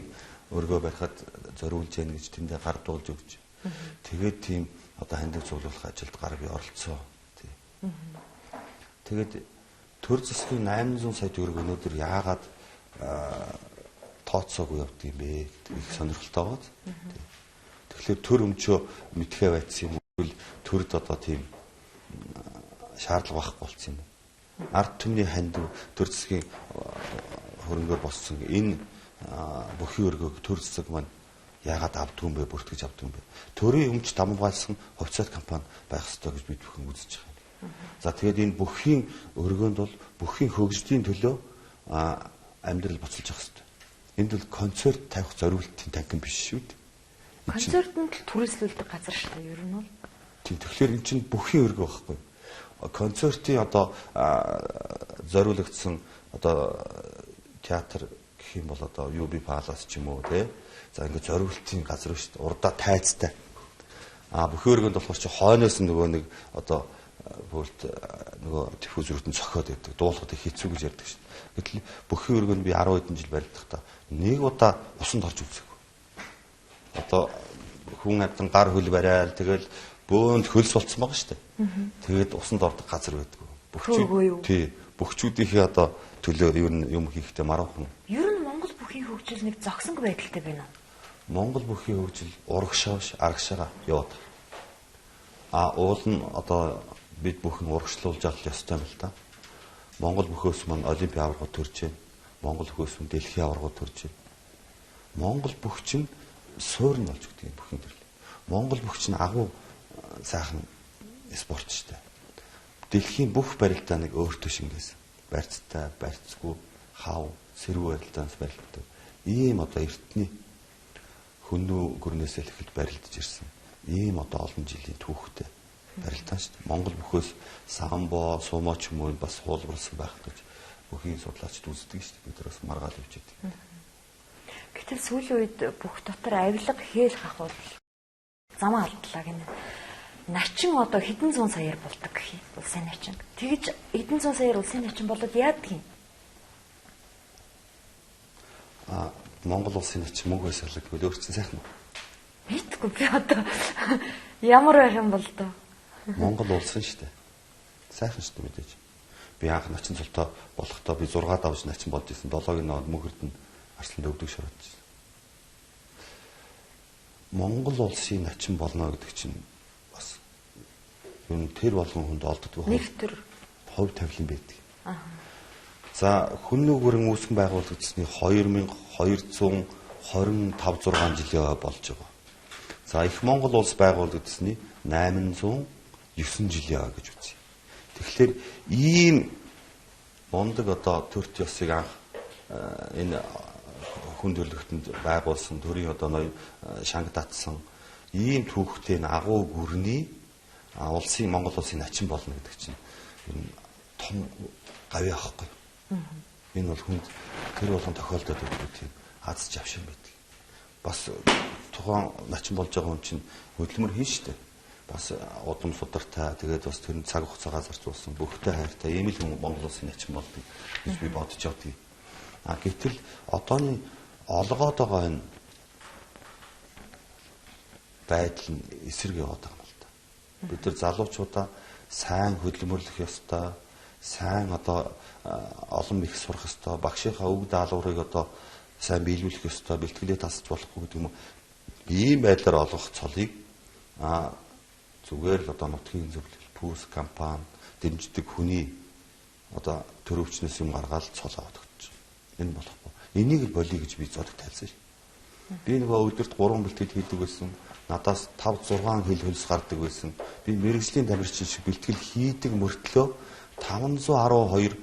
өргөө барихад зориулж яах гэж тэндээ гардуулж өгч. Тэгээд тийм одоо хандив цуглуулах ажилд гар би оролцсон. Тэгээд төр засгийн 800 сая төгрөг өнөөдөр яагаад тооцоогүй явдаг юм бэ? Их сонирхолтой байгааз. Тэгэхээр төр өмчөө мэдхээ байцсан юм бол төрд одоо тийм шаардлага байхгүй болсон юм. Ард түмний хандив төр засгийн хөрөнгөөр боссон энэ бүхий өргөг төр засаг маань яагаад авдгүй юм бэ? Бүртгэж авдгүй юм бэ? Төрийн өмч дамгаалсан хувьцаат компани байх ёстой гэж бид бүхэн үзэж байгаа. За тэгээд энэ бүхий өргөнд бол бүхий хөгжлийн төлөө амьдрал буцалж явах ёстой. Энд бол концерт тавих зориултын танхим биш шүү дээ. Концертанд л түрээслүүлдэг газар шүү дээ. Ер нь бол. Тийм. Тэгэхээр эн чинь бүхий өргө байхгүй. Концертын одоо зориулагдсан одоо театр гэх юм бол одоо UB Palace ч юм уу тий. За ингээд зориултын газар шүү дээ. Урдаа тайцтай. Бүхий өргөнд болохоор чи хойноос нөгөө нэг одоо бүрт нөгөө диффуз рүүтэн цохиод байдаг. Дуулахад их хэцүү гэж ярьдаг шүү дээ. Гэтэл бүхий өргөнд би 10 хэдэн жил барилдахдаа нэг удаа усанд орж үзээгүй. Одоо хүн амтан гар хөл барайл тэгэл бөөнд хөлс болцсон байгаа шүү дээ. Тэгээд усанд ордог газар байдгүй. Бөхчүүдийнхээ одоо төлөө ер нь юм хийхдээ маруухан. Ер нь Монгол бүхий хөгжил нэг зогсонг байдалтай байна уу? Монгол бүхий хөгжил урагшааш арагшаага яваад. Уул нь одоо бид бүхэн урагшлуулж авах ёстой юм л да. Монгол бүхөөс маань олимпийн аваргууд төрж байна. Монгол бүхөөс маань дэлхийн аваргууд төрж байна. Монгол бүх чинь суурн болж өгдөг юм бүхэн төрөл. Монгол бүх чинь агуу сайхан спортчтой. Дэлхийн бүх барилдааныг өөртөө шингээсэн. Барьцтай, барьцгүй, хав, сэрүү барилдаанаас барилддаг. Ийм одоо эртний хүннүү гүрнээс л эхэлж барилдаж ирсэн. Ийм одоо олон жилийн түүхтэй барилдаан шүү дээ. Монгол бүхөөс самбо, сумо ч юм уу бас хуулбарсан байх гэж бүхий судлаачид үздэг шүү дээ. Бид бас маргаал явж байдаг. Гэтэл сүүлийн үед бүх дотор авилга хээл хахуул замаа алдлаа гэнэ. Начин одоо хэдэн зуун саяар болдог гэх юм. Улсын начин. Тэгж хэдэн зуун саяар улсын начин болоод яадаг юм? Монгол улсын начин мөнгө байсгалаг гэвэл өөрчлөн сайхан уу? Мэдгүй би одоо ямар байх юм бол доо. Монгол улсын шүү дээ. Сайхан шүү дээ мэдээж. Би анх начин цолтой болохдоо би 6 давж начин болж исэн. 7-гийн ноод мөхөрд нь арслан өвдөг шороодж. Монгол улсын начин болно гэдэг чинь бас юм тэр болгон хүнд олддог. Нэг төр хувь тавилан байдаг. За хүннүү гүрэн үүсгэн байгуулагдсны 2225 6 жилийн болж байгаа. За их Монгол улс байгуулагдсны 809 жилийн гэж үзье. Тэгэхээр ийм мундаг одоо төрт ёсыг анх энэ хүн төрлөختөнд байгуулсан төрийн одоо ноён шангадатсан ийм түүхтэй агуу гүрний улсын Монгол улсын начин болно гэдэг чинь энэ том гавь авахгүй. Энэ бол хүнд тэр болгон тохиолдоод байдаг тийм аз завшин байдаг. Бас тухайн начин болж байгаа хүн чинь хөдөлмөр хийн штэ. Бас удам судартай тэгээд бас тэр цаг хугацаагаа зарцуулсан бүхтэй хайртай ийм л хүн Монгол улсын начин болдог гэж би бодож явдгийг. Гэтэл одооний олгоод байгаа энэ байдал нь эсрэг яваад байгаа юм л да. Бид нар залуучуудаа сайн хөдөлмөрлөх ёстой, сайн одоо олон их сурах ёстой, багшийнхаа үг даалгаврыг одоо сайн биелүүлэх ёстой, бэлтгэлээ тасч болохгүй гэдэг юм уу. Ийм байдлаар олгох цолыг зүгээр л одоо нутгийн зөвлөл, пүүс компани дэмждэг хүний одоо төрөвчнөөс юм гаргаад цол аваад өгч. Энэ болохгүй. Энийг л болиё гэж би зодог тайлсан шүү. Би нөгөө өдөрт 3 бэлтгэл хийдэг байсан. Надаас 5-6 хил хөлс гардаг байсан. Би мэрэгжлийн тамирчин шиг бэлтгэл хийдэг мөртлөө 512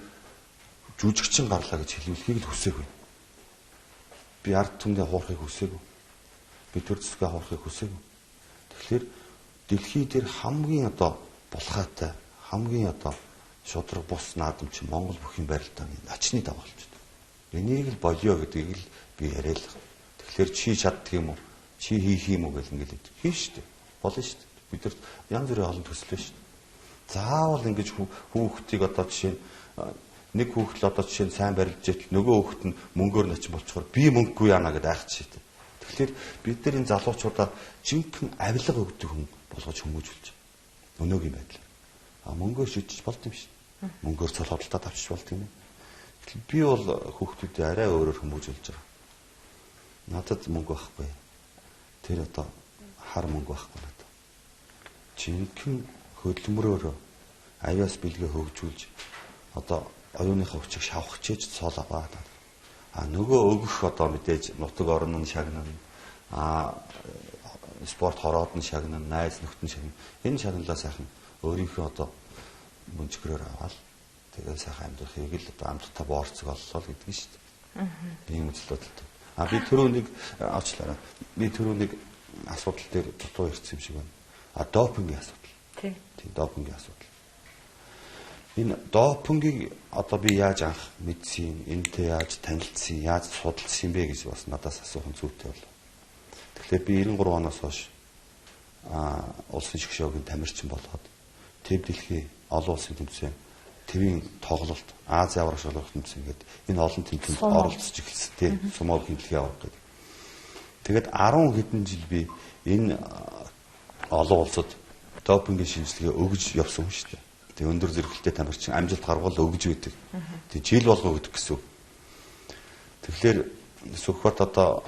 жүжигчин гарлаа гэж хэлүүлэхийг л хүсээгүй. Би ард түмний хуурахыг хүсээгүй. Би төр зэсгээ хуурахыг хүсээгүй. Тэгэхээр дэлхий дээр хамгийн одоо булхаатай, хамгийн одоо шудраг бус наадамч Монгол бүхийн барилдааны начны даваалж байна. Энийг л болио гэдгийг л би яриад л. Тэгэхээр чи чаддаг юм уу? Чи хийх юм уу гэл ингээл хийн штэ. Болно штэ. Бид нар янз бүрийн олон төсөл байна штэ. Заавал ингэж хүүхдийг одоо жишээ нэг хүүхдэл одоо жишээ нь сайн барилж ижил нөгөө хүүхд нь мөнгөөр начин болчихоор би мөнгөгүй яана гэдээ айх чи. Тэгэхээр бид нар энэ залуучуудаа жинхэнэ авилга өгдөг хүн болгож хүмүүжүүлж байна. Өнөөгийн байдлаар. Мөнгөөр шидэж болд юм шин. Мөнгөөр цол хөдөлтөд авчиж болд юм. Би бол хүүхдүүдээ арай өөрөөр хүмүүжүүлж байгаа. Надад мөнгө байхгүй. Тэр одоо хар мөнгө байхгүй надад. Жинхэнэ хөдөлмөрөөр аяас бэлгээ хөгжүүлж одоо оюуныхаа хүчийг шавах чийж цол аваад. Нөгөө өгөх одоо мэдээж нутаг орон нь шагнана. Спорт хороод нь шагнана, найз нөхдөд нь шагнана. Энэ шагналаа сайхан өөрийнхөө одоо мөнчгөрөөр аваад тэгээ сайхан амьдрахыг л одоо амттай боорцог оллоо гэдэг нь шүү дээ. Тийм үзлээд. Би түрүүнийг авчлаа. Би түрүүнийг асуудал дээр дутуу ирсэн юм шиг байна. Допингийн асуудал. Тийм, допингийн асуудал. Энэ допингийг одоо би яаж анх мэдсэн, энэтэй яаж танилцсан, яаж судалсан юм бэ гэж бас надаас асуух нь зүйтэй болов. Тэгэхээр би 93 оноос хойш улсын шгшөөгийн тамирчин болоод төв дэлхийн олон улсын тэмцээн, твийн тоглолт, Азийн аврагч олох тэмцээн гэдэг энэ олон тэмцээнд оролцож эхэлсэн тийм сумог хэмжлэгээ авах гэдэг. Тэгээд 10 хэдэн жил би энэ олон улсад допингийн шинжилгээ өгж явсан хүн шүү дээ. Тэгээ өндөр зэрэглэлтэй тамирчин амжилт гаргуул өгж өгдөг. Тэгээ жил болгоо өгдөг гэсэн. Тэгэхээр Сүхбат одоо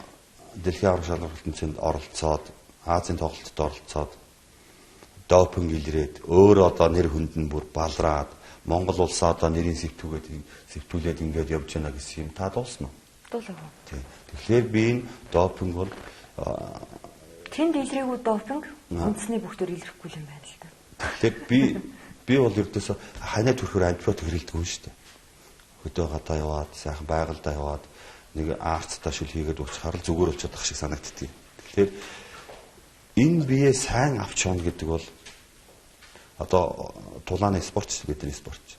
дэлхийн аврагч олох тэмцээнд оролцоод, Азийн тоглолтод оролцоод допинг илрээд өөр одоо нэр хүнд нь бүр балраад Монгол улсаа одоо нэрийн сэвтүүлээд ингээд явж байна гэсэн юм та дуусна уу? Дуулаагүй. Тийм. Тэгэхээр би энэ допинг бол тэнд илрээгүй допинг үндэсний бүхтөр илрэхгүй юм байна л да. Тэгэхээр би бол ердөөсө ханаа төрхөр антибиотик хэрэглэдэг юм шүү дээ. Хөдөө гадаа яваад, сайхан байгальдаа яваад нэг арцтай шүл хийгээд уучхаар л зүгээр болчиход ах шиг санагдтыг. Тэгэхээр энэ бие сайн авч явна гэдэг бол одоо тулааны спортч бидний спортч.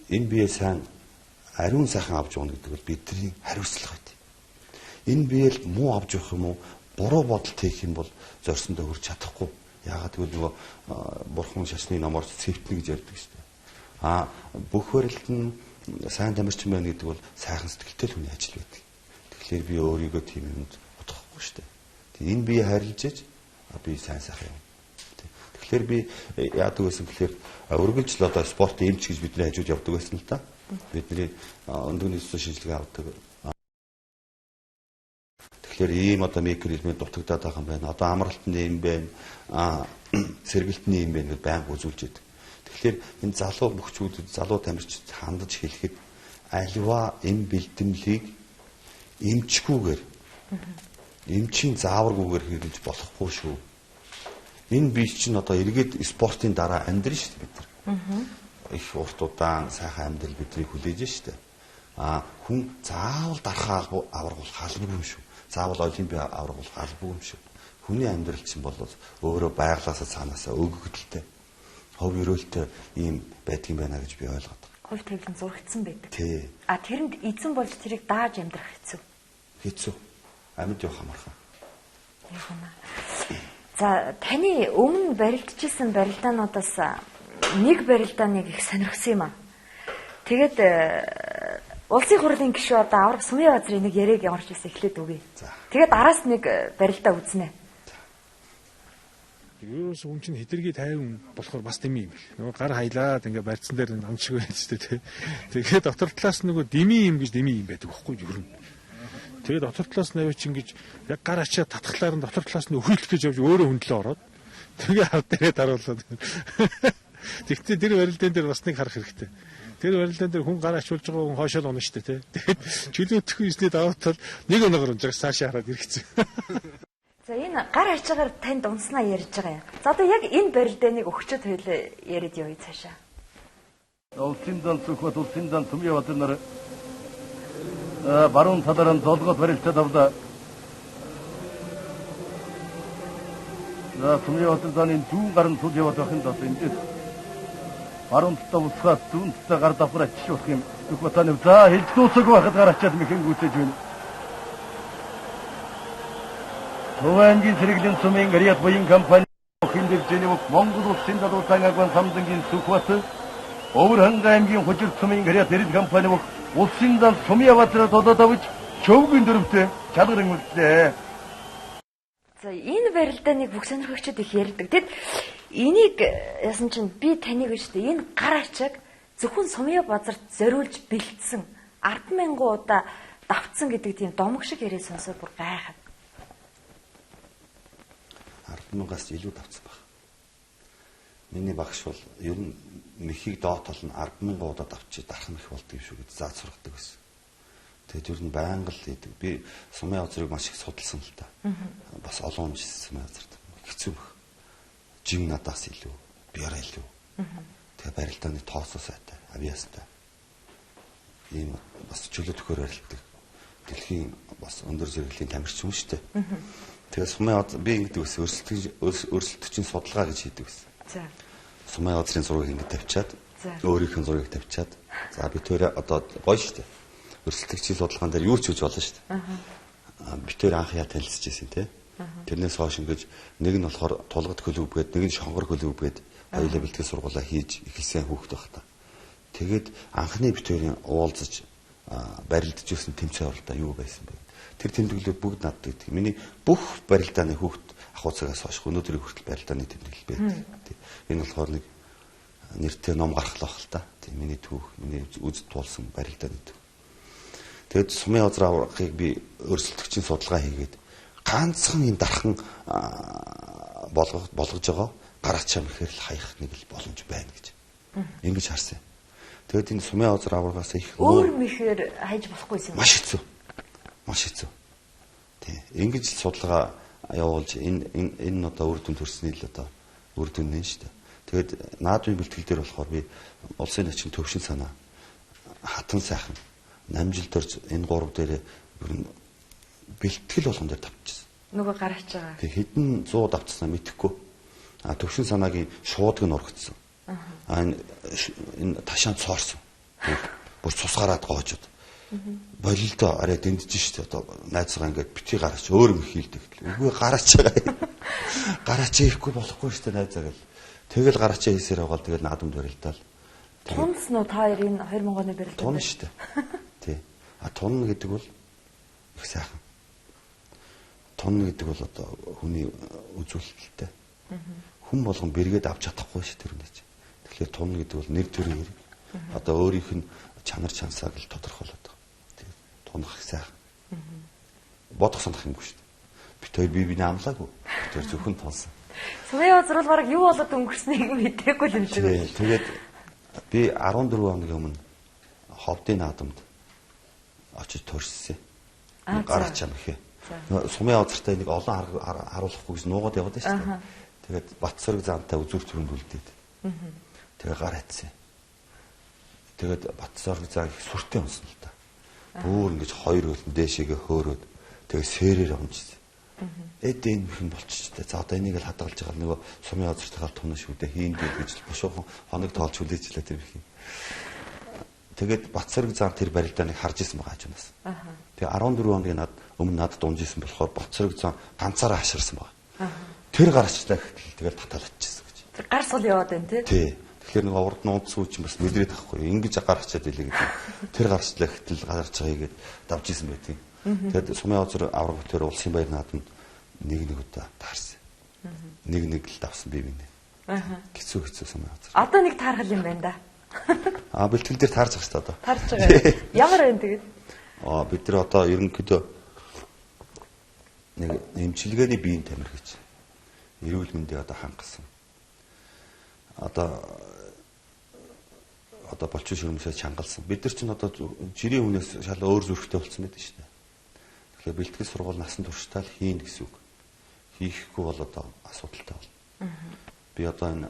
Энэ бие сайн ариун сайхан авч явна гэдэг бол бидний хариуцлага байт. Энэ биеэл муу авч явах юм уу, буруу бодолт хийх юм бол зорьсондоо хүрч чадахгүй. Яагаад гэвэл нөгөө бурхан шашны номоор цэвтнэ гэж ярьдаг шүү дээ. Бүх барилд нь сайн тамирчин байна гэдэг бол сайхан сэтгэлтэй л хүний ажил байдаг. Тэгэхээр би өөрийгөө тийм юмд бодохгүй шүү дээ. Тэгээ энэ бие харилж иж би сайн сайхан юм. Тэгэхээр би яадаг байсан гэхээр үргэлжлэл одоо спорт эмч гэж бидний хажууд явдаг байсан л да. Бидний өндөгний төсөө шинжилгээ авдаг. Тэгэхээр ийм одоо микро элемент дутагдаад байгаа юм байна. Одоо амралтны юм байна. Сэргэлтний юм байна гэж байнга үзүүлж яадаг. Тэгэхээр энэ залуу мөхчүүдэд, залуу тамирчид хандаж хэлэхэд альва энэ бэлтгэлийг эмчгүйгээр эмчийн зааваргүйгээр хэрэглэж болохгүй шүү. Энэ бие чинь одоо эргээд спортын дараа амьдрын шүү дээ бид нар. Их урт удаан сайхан амьдрал бидний хүлээж шүү дээ. Хүн заавал дарахаа аврагуулах албагүй юм шүү. Заавал олимпиа аврагуулах албагүй юм шүү. Хүний амьдрал чинь бол өөрөө байглаасаа цаанаасаа өгөгдөлтэй, хов өрөөлтэй ийм байдгийн байна гэж би ойлгоод байна. Хувь тавилан зурагдсан байдаг. Тий. Тэрэнд эзэн болж тэрийг дааж амьдрах хэцүү. Хэцүү. Амьд явах амархан. За таны өмнө барилдажсэн барилдаануудаас нэг барилдааныг их сонирхсан юм аа. Тэгээд улсын хурлын гишүүд одоо аврах сумын газрын нэг яриаг ямарч ирсэн эхлээд үгүй. Тэгээд араас нэг барилдаа үзнэ. Ерөөс хүн чинь хэтэрхий тайван болохоор бас дэмий юм бэл. Нөгөө гар хайлаад ингээ барьцсан дээр ам шиг байж тээ. Тэгээд дотор талаас нөгөө дэмий юм гэж дэмий юм байдаг байхгүй юу? Тэгээд дотор талаас нь аваач ингэж яг гар ачаа татхлаар нь дотор талаас нь өхөрлөх гэж явж өөрөө хөндлөө ороод тэгээ хав дээрээ даруулаад. Тэгтээ тэр барилдаан дээр бас нэг харах хэрэгтэй. Тэр барилдаан дээр хүн гар ачуулж байгаа хүн хоошоо унах штэ тий. Тэгээд чөлөөтөх үений давуу тал нэг өнөөр унжаас цаашаа хараад ирэхсэн. За энэ гар ачаагаар танд унснаа ярьж байгаа юм. За одоо яг энэ барилдааныг өгчөд хоёул яриад явъя цаашаа. Улсын дан Сүхбат улсын дан Түмьяаватын нар баруун талаараа золгоод барилдаад авлаа. Түмьяаватын заны зүүн гарын тул яваад байхын тулд эндээс баруун талаа усгаад зүүн талаа гар давхар ачиж болох юм. Сүхбатаны за хэлж дуусах байхад гар ачаад мэхэн гүйцэж байна. Төвэнгийн зэрэглэн сумын Гариат буян компани хэмдэг Женев Монгол улсын далуутан агван самдангийн Сүхбат Өвөрхангай аймгийн хужир сумын Гариат эрэд компани улсын дан Түмьяаватын тододовж чөвгийн дөрөвтэй чалгаран үлдлээ. За энэ барилдааныг бүх сонирхогчдод их ярьдаг. Тэгэд энийг ясан чинь би таныг өчтөө энэ гар ачааг зөвхөн Сумья базарт зориулж бэлдсэн 10,000 удаа давтсан гэдэг тийм домог шиг яриа сонсоод бүр гайхав. 10,000-аас илүү давцсан баг. Миний багш бол ер нь мэхийг доот толно 10,000 удаа давчиж дарах мэх болдог юм шүү гэж зааж сургадаг байсан. Тэгээд ер нь байнга л хийдэг. Би Сумья базарыг маш их судалсан л та. Бас олон жис Сумья базарт хэцүү баг. Жин надаас илүү, биараа илүү. Тэгээд барилдааны тоосоо сайтай, авиастай. Ийм бас чөлөө төхөөр барилдаг. Дэлхийн бас өндөр зэрэглэлийн тамирч юм шүү дээ. Тэгээд Сумья би ингэдэг ус өрсөлдөгчийн судалгаа гэж хийдэг ус. За. Сумья базарын зургийг ингэ тавьчаад, өөрийнх нь зургийг тавьчаад, за би тэр одоо гоё шүү дээ. Өрсөлдөгчийн судалгаан дээр юу ч хийж болно шүү дээ. Би тэр анх яа танилцж ирсэн тий. Тэрнээс хойш ингэж нэг нь болохоор тулгад хөлөвгээд, нэг нь шонгор хөлөвгээд хоёулаа бэлтгэл сургуулаа хийж ихэлсэн хүүхэд байх та. Тэгээд анхны битүүрийн уулзаж барилдаж ирсэн тэмцээн оролдоо юу байсан бэ? Тэр тэмдэглэлүүд бүгд надад гэдэг. Миний бүх барилдааны хүүхэд ахуй цагаас хойш өнөөдрийн хүртэл барилдааны тэмдэглэл байдаг. Энэ болохоор нэг нэртэй ном гаргалах л та. Тийм миний түүх, миний үзд туулсан барилдааны түүх. Тэгэд Сумья базрыг би өрсөлдөгчийн судалгаа хийгээд ганцхан энэ дархан болгож байгаа гар ачаа мэхэр л хаях нэг л боломж байна гэж. Ингэж харсан. Тэгэд энэ Сумья базраагаас их өөр мэхэр хайж болохгүйсэн. Маш хэцүү. Маш хэцүү. Тий. Ингэж л судалгаа явуулж энэ одоо үр дүн төрсний л одоо үр дүн нэ шүү дээ. Тэгэд наадмын бэлтгэл дээр болохоор би улсын начин төвшин санаа хатан сайхан намжилт орж энэ гурав дээр бэлтгэл болгон дээр тавьчихсан. Нөгөө гар ачаа. Тэг хэдэн 100 давцснаа мэдэхгүй. Төвшин санаагийн шуудаг нь ургацсан. Энэ ташаанд цоорсон. Бүр цусгараад гоожод. Болилдоо арай дэндэж штэ одоо найзгаа ингээд битгий гараач өөр юм хийлдэг. Үгүй гараач байгаа. Гараач хийхгүй болохгүй штэ найзаа гэл. Тэгэл гараачаа хийсээр байгаа л тэгэл наадамд барилдаал. Тунс нөө та хоёрын 2000 оны барилдаа. Тун штэ. Тий. Тун гэдэг бол их сайхан. Тун гэдэг бол одоо хүний үзүүлэлттэй. Хүн болгон бэргээд авч чадахгүй ш тэр үнэ чи. Тэгэхээр тун гэдэг бол нэр төрийн хэрэг. Одоо өөрийнх нь чанар чансааг л тодорхойлоод байгаа. Тэгээд тунах их сайхан. Бодох санах юмгүй ш. Бид хоёр бие биенээ амлаагүй. Бид хоёр зөвхөн тунсан. Сумья базар бол баг юу болоод өнгөрснийг мэдээгүй юм шиг. Тэгээд би 14 хоногийн өмнө ховдын наадамд очиж төрсөн. Гар ачаа мэхээ. Сумья базартай нэг олон харуулахгүй гэж нуугаад яваад байна шүү дээ. Тэгээд Батсөрөг заантай үзүүр төрөнд үлдээд. Тэгээ гар атсан. Тэгээд Батсөрөг заа их сүртэй унсан л та. Бүүр ингэж хоёр хөлн дээшээгээ хөөрөөд тэгээ сэрээр онжсэн. Эдэн хэн болчихтой. За одоо энийг л хадгалж байгаа нөгөө Сумья базартайгаар тунаа шүү дээ. Хийн дээ гэж бошоохон хоног тоолж хүлээжлээ тэр их юм. Тэгээд Батсөрөг заан тэр барилдааныг харж исэн байгаа хажуунаас. Тэгээ 14 хоногийн өмнө надад унж исэн болохоор Батсөрөг заан ганцаараа хаширсан байгаа. Тэр гарчлаа гэхэл тэгэл таталчихсан гэж. Тэр гар сул яваад байна тий. Тэгэхээр нэг урд нь унц сүүч бас мэдрээд тахгүй. Ингэж гарчаад илээ гэдэг. Тэр гарчлаа гэхэл гарч байгаа игээд давж исэн байдгийг. Тэгээд Сумья базар авраг тэр улсын баяр наадамд нэг удаа таарсан. Нэг л давсан бие минь. Хэцүү сум газар. Одоо нэг таархал юм байна да. Бэлтгэл дээр таарч байгаа шүү дээ одоо. Таарч байгаа. Ямар байна тэгээд? Бид нар одоо ерөнхийдөө нэг эмчилгээний биеийн тамир гэж эрүүл мэндийг одоо хангасан. Одоо болчин шүрмсээ чангалсан. Бид нар чинь одоо жирийн хүнээс шал өөр зүрхтэй болсон байдаг шүү дээ. Тэгэхээр бэлтгэл сургууль насан туршдаа л хийн гэсэн үг. Хийхгүй бол одоо асуудалтай болно. Би одоо энэ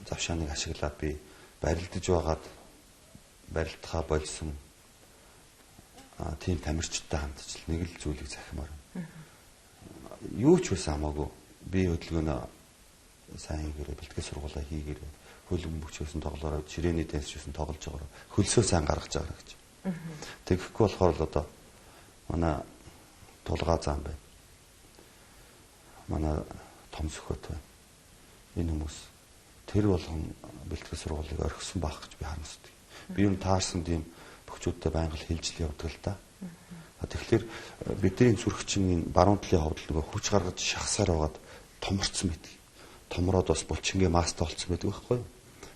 завшааныг ашиглаад би барилдаж байгаад барилдахаа болсон тийм тамирчтай хамтж нэг л зүйлийг захимаар. Юу ч байсан хамаагүй би хөдөлгөөнөө сайн хийгээрээ бэлтгэл сургуулаа хийгээрээ хөлбөмбөгч байсан тоглоороо жирээний дэнс байсан тоглож байгаараа хөлсөө сайн гаргаж байгаа гэж. Тэгэхгүй болохоор л одоо манай тулгаа зам байна. Манай том сөхөт байна. Энэ хүмүүс тэр болгон бэлтгэл сургуулийг орхисон байх гэж би харамсдаг. Би юм таарсан тийм бөхчүүдтэй байнга хэлж л явдаг л да. Тэгэхээр бидний зүрхчин баруун талын ховд нөгөө хүч гаргаж шахсаар байгаад томорцсон байдаг. Томроод бас булчингийн мастай болцсон байдаг байхгүй юу?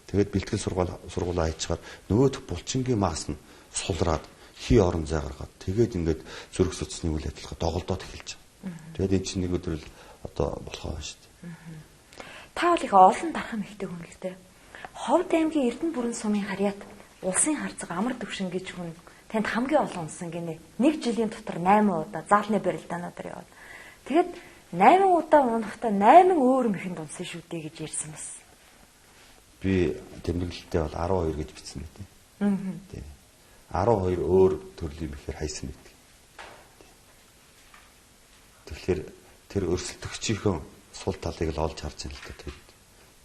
Тэгээд бэлтгэл сургуулаа хайчаар нөгөөх булчингийн мас нь сулраад хий орон зай гаргаад тэгээд ингээд зүрх судасны үйл ажиллагаа доголдоод эхэлж байгаа. Тэгээд энэ чинь нэг өдөр л одоо болох байгаа шүү дээ. Та бол их олон дархан ихтэй хүн л дээ. Ховд аймгийн Эрдэнэ бүрэн сумын харьяат улсын харцаг амар төвшин гэж хүн танд хамгийн олон унсан гинэ. Нэг жилийн дотор 8 удаа заалны барилдаануудаар яваад. Тэгэд 8 удаа унахдаа 8 өөр мэхэнд унсан шүү дээ гэж ярьсан бас. Би тэмдэглэлтэй бол 12 гэж бичсэн байт. Тийм. 12 өөр төрлийн мэхээр хайсан байт. Тэгэхээр тэр өрсөлдөгчийн сул талыг л олж харж байна л да. Тэгээд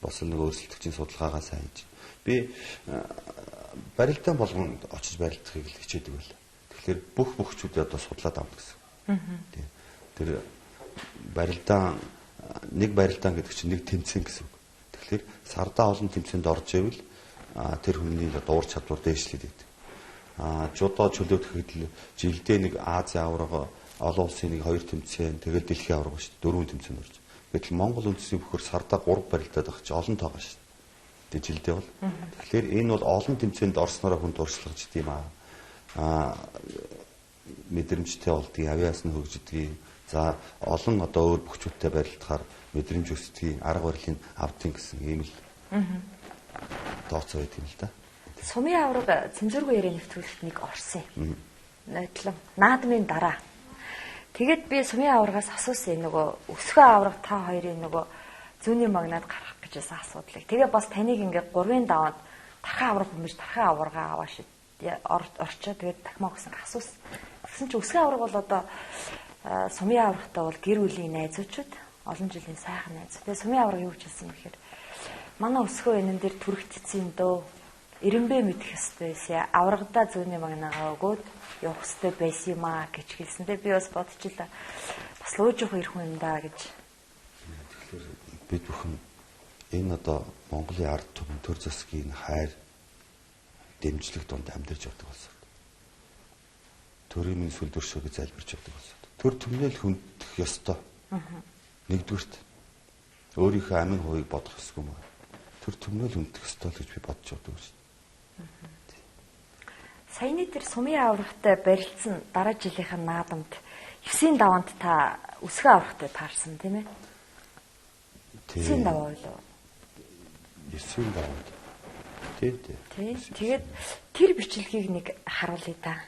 бас нэг өрсөлдөгчийн судалгаагаа сайн хийж. Би барилдаан болгонд очиж барилдахыг л хичээдэг байл. Тэгэхээр бүх бөхчүүдээ одоо судлаад авах гэсэн. Тийм. Тэр барилдаан нэг барилдаан гэдэг чинь нэг тэмцээн гэсэн үг. Тэгэхээр сардаа олон тэмцээнд орж ивэл тэр хүний дуур чадвар дээшлээд идэг. Жудоо чөлөөтөхэд л жилдээ нэг Азийн аварга олон улсын нэг 2 тэмцээн тэгэл дэлхийн аварга шүү дээ 4 тэмцээнд орж. Гэтэл Монгол үндэсний бөхөр сардаа 3 барилдаад байгаа чи олон тоогоо шүү дээ. Тэг жилдээ бол. Тэгэхээр энэ бол олон тэмцээнд орснороо хүн дуршлагж идэм мэдрэмжтэй болдгийг авиас нь хөгжидгийг за олон одоо өөр бөхчүүдтэй барилдахаар мэдрэмж өсдгийг арга барилыг авдгийг гэсэн ийм л тооцоо байдаг юм л да. Сумын аварга цэнзүүргүй яриа нэвтрүүлэлт нэг орсон юм. Нотлон наадмын дараа. Тэгэд би сумын аваргаас асуусан нөгөө өсгөө аварга та хоёрын нөгөө зүүнний магнад гарах гэжсэн асуудлыг. Тэгээ бас таныг ингээд 3-ын даваад тархаа аварга хүмж тархаа аварга авааш орчоо тэгээд дахмаа гэсэн асуусан. Тэгсэн чинь өсгөө аварга бол одоо сумын аваргатай бол гэр бүлийн найзууд олон жилийн сайхан найз. Тэгээ сумын аварга юу хийсэн бэхээр манай өсгөө энэн дээр түрэгдсэн дөө. Ирэмбэ мэдэх ёстой байсан. Аврагадаа зүүнний магнагаа өгөөд явах ёстой байсан юм аа гэж хэлсэндээ би бас бодчихлаа. Бас л ууж явах ирэх юм да гэж. Тэгэхээр бид бүхэн энэ одоо Монголын ард түмэн төр засгийн хайр дэмжлэг донд амьдарч явдаг болсон. Төрийн минь сүлдөршөө гэж залбирч явдаг болсон. Төр түмнэл хүндэх ёстой. Нэгдүгürt өөрийнхөө амин хувийг бодох ёсгүй маа. Төр түмнэл хүндэх ёстой л гэж би бодож явдаг шүү. Саяны тэр сумын аврагтай барилцсан дараа жилийнх нь наадамд 9-ийн даваанд та өсгөө аврагтай таарсан тийм ээ? 9-ийн даваа юу? 9-ийн даваанд. Тийм. Тэгээд тэр бичлэгийг нэг харуулъя та.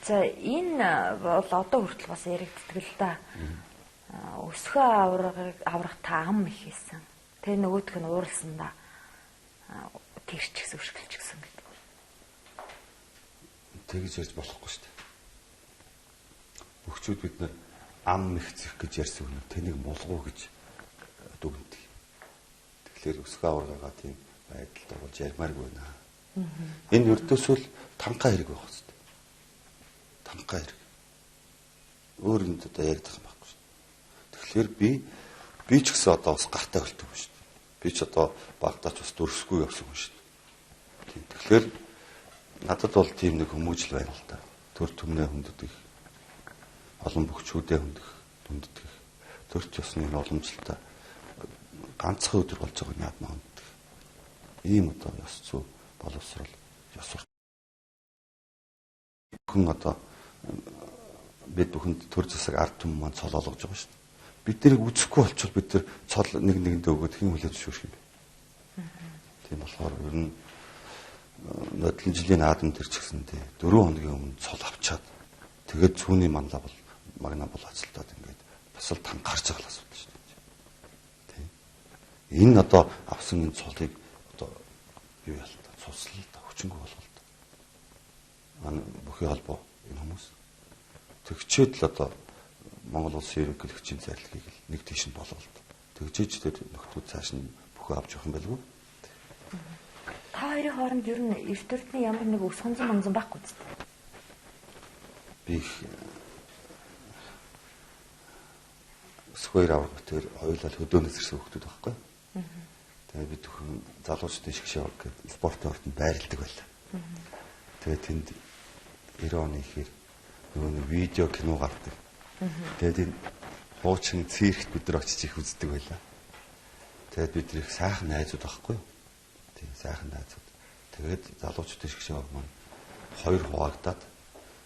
За энэ бол одоо хүртэл бас яригддаг л да. Өсгөө аврах та ам их хийсэн. Тэ нөгөөх нь ууралсандаа тэрч гэсэн өшгөлч гэсэн гэдэг. Тэгж ярьж болохгүй шүү дээ. Бүгчүүд бид нар ам мэгцэх гэж ярьсан хүн тэнийг мулгуу гэж дүгнэдэг. Тэгэхээр өсгөө аврагаагаа тийм байдалд болж ярмааргүй байна. Энэ өрдөөсөл танхаа хэрэг байх хэвээр. Танхаа хэрэг. Өөр юм одоо яригдах юм байхгүй шүү. Тэгэхээр би ч гэсэн одоо бас гартаа хөлтөв шүү. Би ч одоо багтаач бас дөрсгүй явсан хүн шүү. Тэгэхээр надад бол тийм нэг хүмүүжил байна л да. Төр төмнөө хүндэдэг. Олон бүгчүүдээ хүндэдэг. Төрч ёсны уламжлалтай ганцхан өдөр болж байгааг наадмаа хүндэдэг. Ийм одоо ёс зүй боловсрал ёс сурт. Хүн одоо бид бүхэнд төр засаг ард түмэн маань цол олгож байгаа шүү. Бид тэрийг үзэхгүй болчихвол бид тэр цол нэг нэгэндээ өгөөд хэн хүлээж зөвшөөрөх юм бэ? Тийм болохоор ер нь нодлон жилийн наадам төр ч гэсэндээ 4 хоногийн өмнө цол авчаад тэгээд цүүний магна бол ацалтаад ингээд бас л тангарч байгаа асуудал шүү дээ. Тийм. Энэ одоо авсан энэ цолыг одоо юу яа л та цуслал та хүчингүй болгоо л та. Манай бүхий холбоо энэ хүмүүс тэгчээд л одоо Монгол улсын ерөнхийлөгчийн зарлигийг нэг тийш нь болгоо л та. Тэгжээж тэр нөхдүүд цааш нь бүхий авч явах юм байлгүй. Та хоёрын хооронд ер нь эрт төртний ямар нэг өс хонзон монзон байхгүй зү? Би өсгөр аврах тэр хоёулаа хөдөөнөөс ирсэн хүмүүс байхгүй. Тэгээд бид бүхэн залуучдын шиг шавг гэдэг спортын ордонд байрладаг байлаа. Тэгээд тэнд 90 оны ихэр нөгөө видео кино гардаг. Тэгээд энэ хуучин циркт бид нар очиж их үздэг байлаа. Тэгээд бид их сайхан найзууд байхгүй. Тийм сайхан найзууд. Тэгээд залуучдын шиг шавг маань 2 хуваагдаад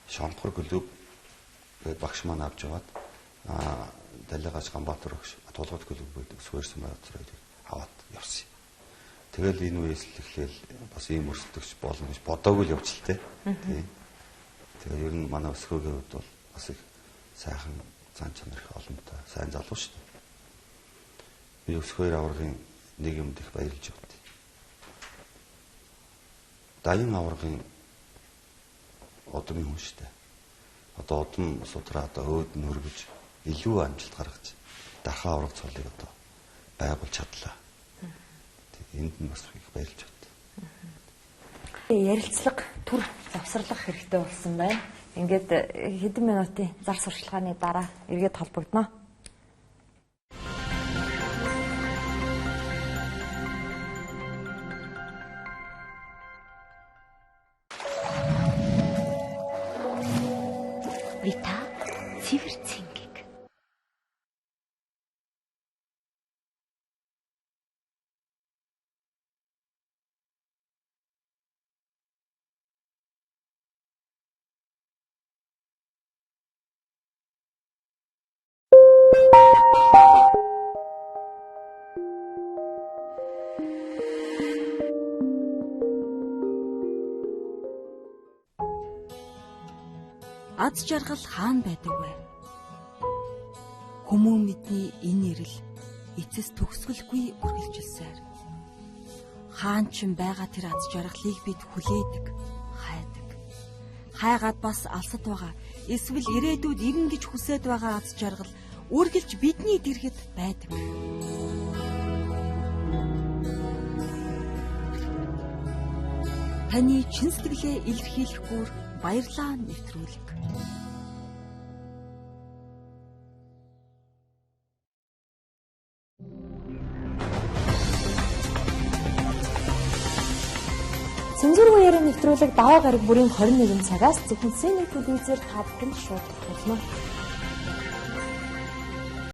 Шонхор клуб гээд багш маань авч яваад Далигаас Ганбаатар багш тулгууд клуб гэдэг Сүрсэн байдлаар аваад явсан. Тэгэл энэ үеэс л эхлээл бас ийм өрсөлдөгч болно гэж бодоогүй л явчихлаа тий. Тэгээ ер нь манай өсгөөгийн хувьд бол бас их сайхан зан чанар их олонтой сайн залуу шүү дээ. Би өсгөр аврагын нэг юмд их баярлж байна. Дайын аврагын одмын хүн шүү дээ. Одоо одом судраа одоо өөд нүргэж илүү амжилт гаргаж дархаа авраг цолыг одоо байгуулж чадлаа. Энд нь бас их баярлж байна. Ярилцлага түр завсарлах хэрэгтэй болсон байна. Ингээд хэдэн минутын зар сурчлагын дараа эргээд холбогдно. Вита цэвэр цэнгэг. Аз жаргал хаана байдаг вэ? Хүмүүн мэдний энэ ирэл эцэс төгсгөлгүй үргэлжилсээр. Хаан ч байгаа тэр аз жаргалыг бид хүлээдэг, хайдаг. Хайгаад бас алсад байгаа. Эсвэл ирээдүйд ирнэ гэж хүсэж байгаа аз жаргал үргэлж бидний дэргэд байдаг. Таны чин сэтгэлээ илэрхийлэхгүйр баярлалаа нэвтрүүлэг. Цензургүй яруу нэвтрүүлэг даваа гараг бүрийн 21 цагаас зөвхөн Сэнэ телевизээр та бүхэнд шууд хүргэнэ.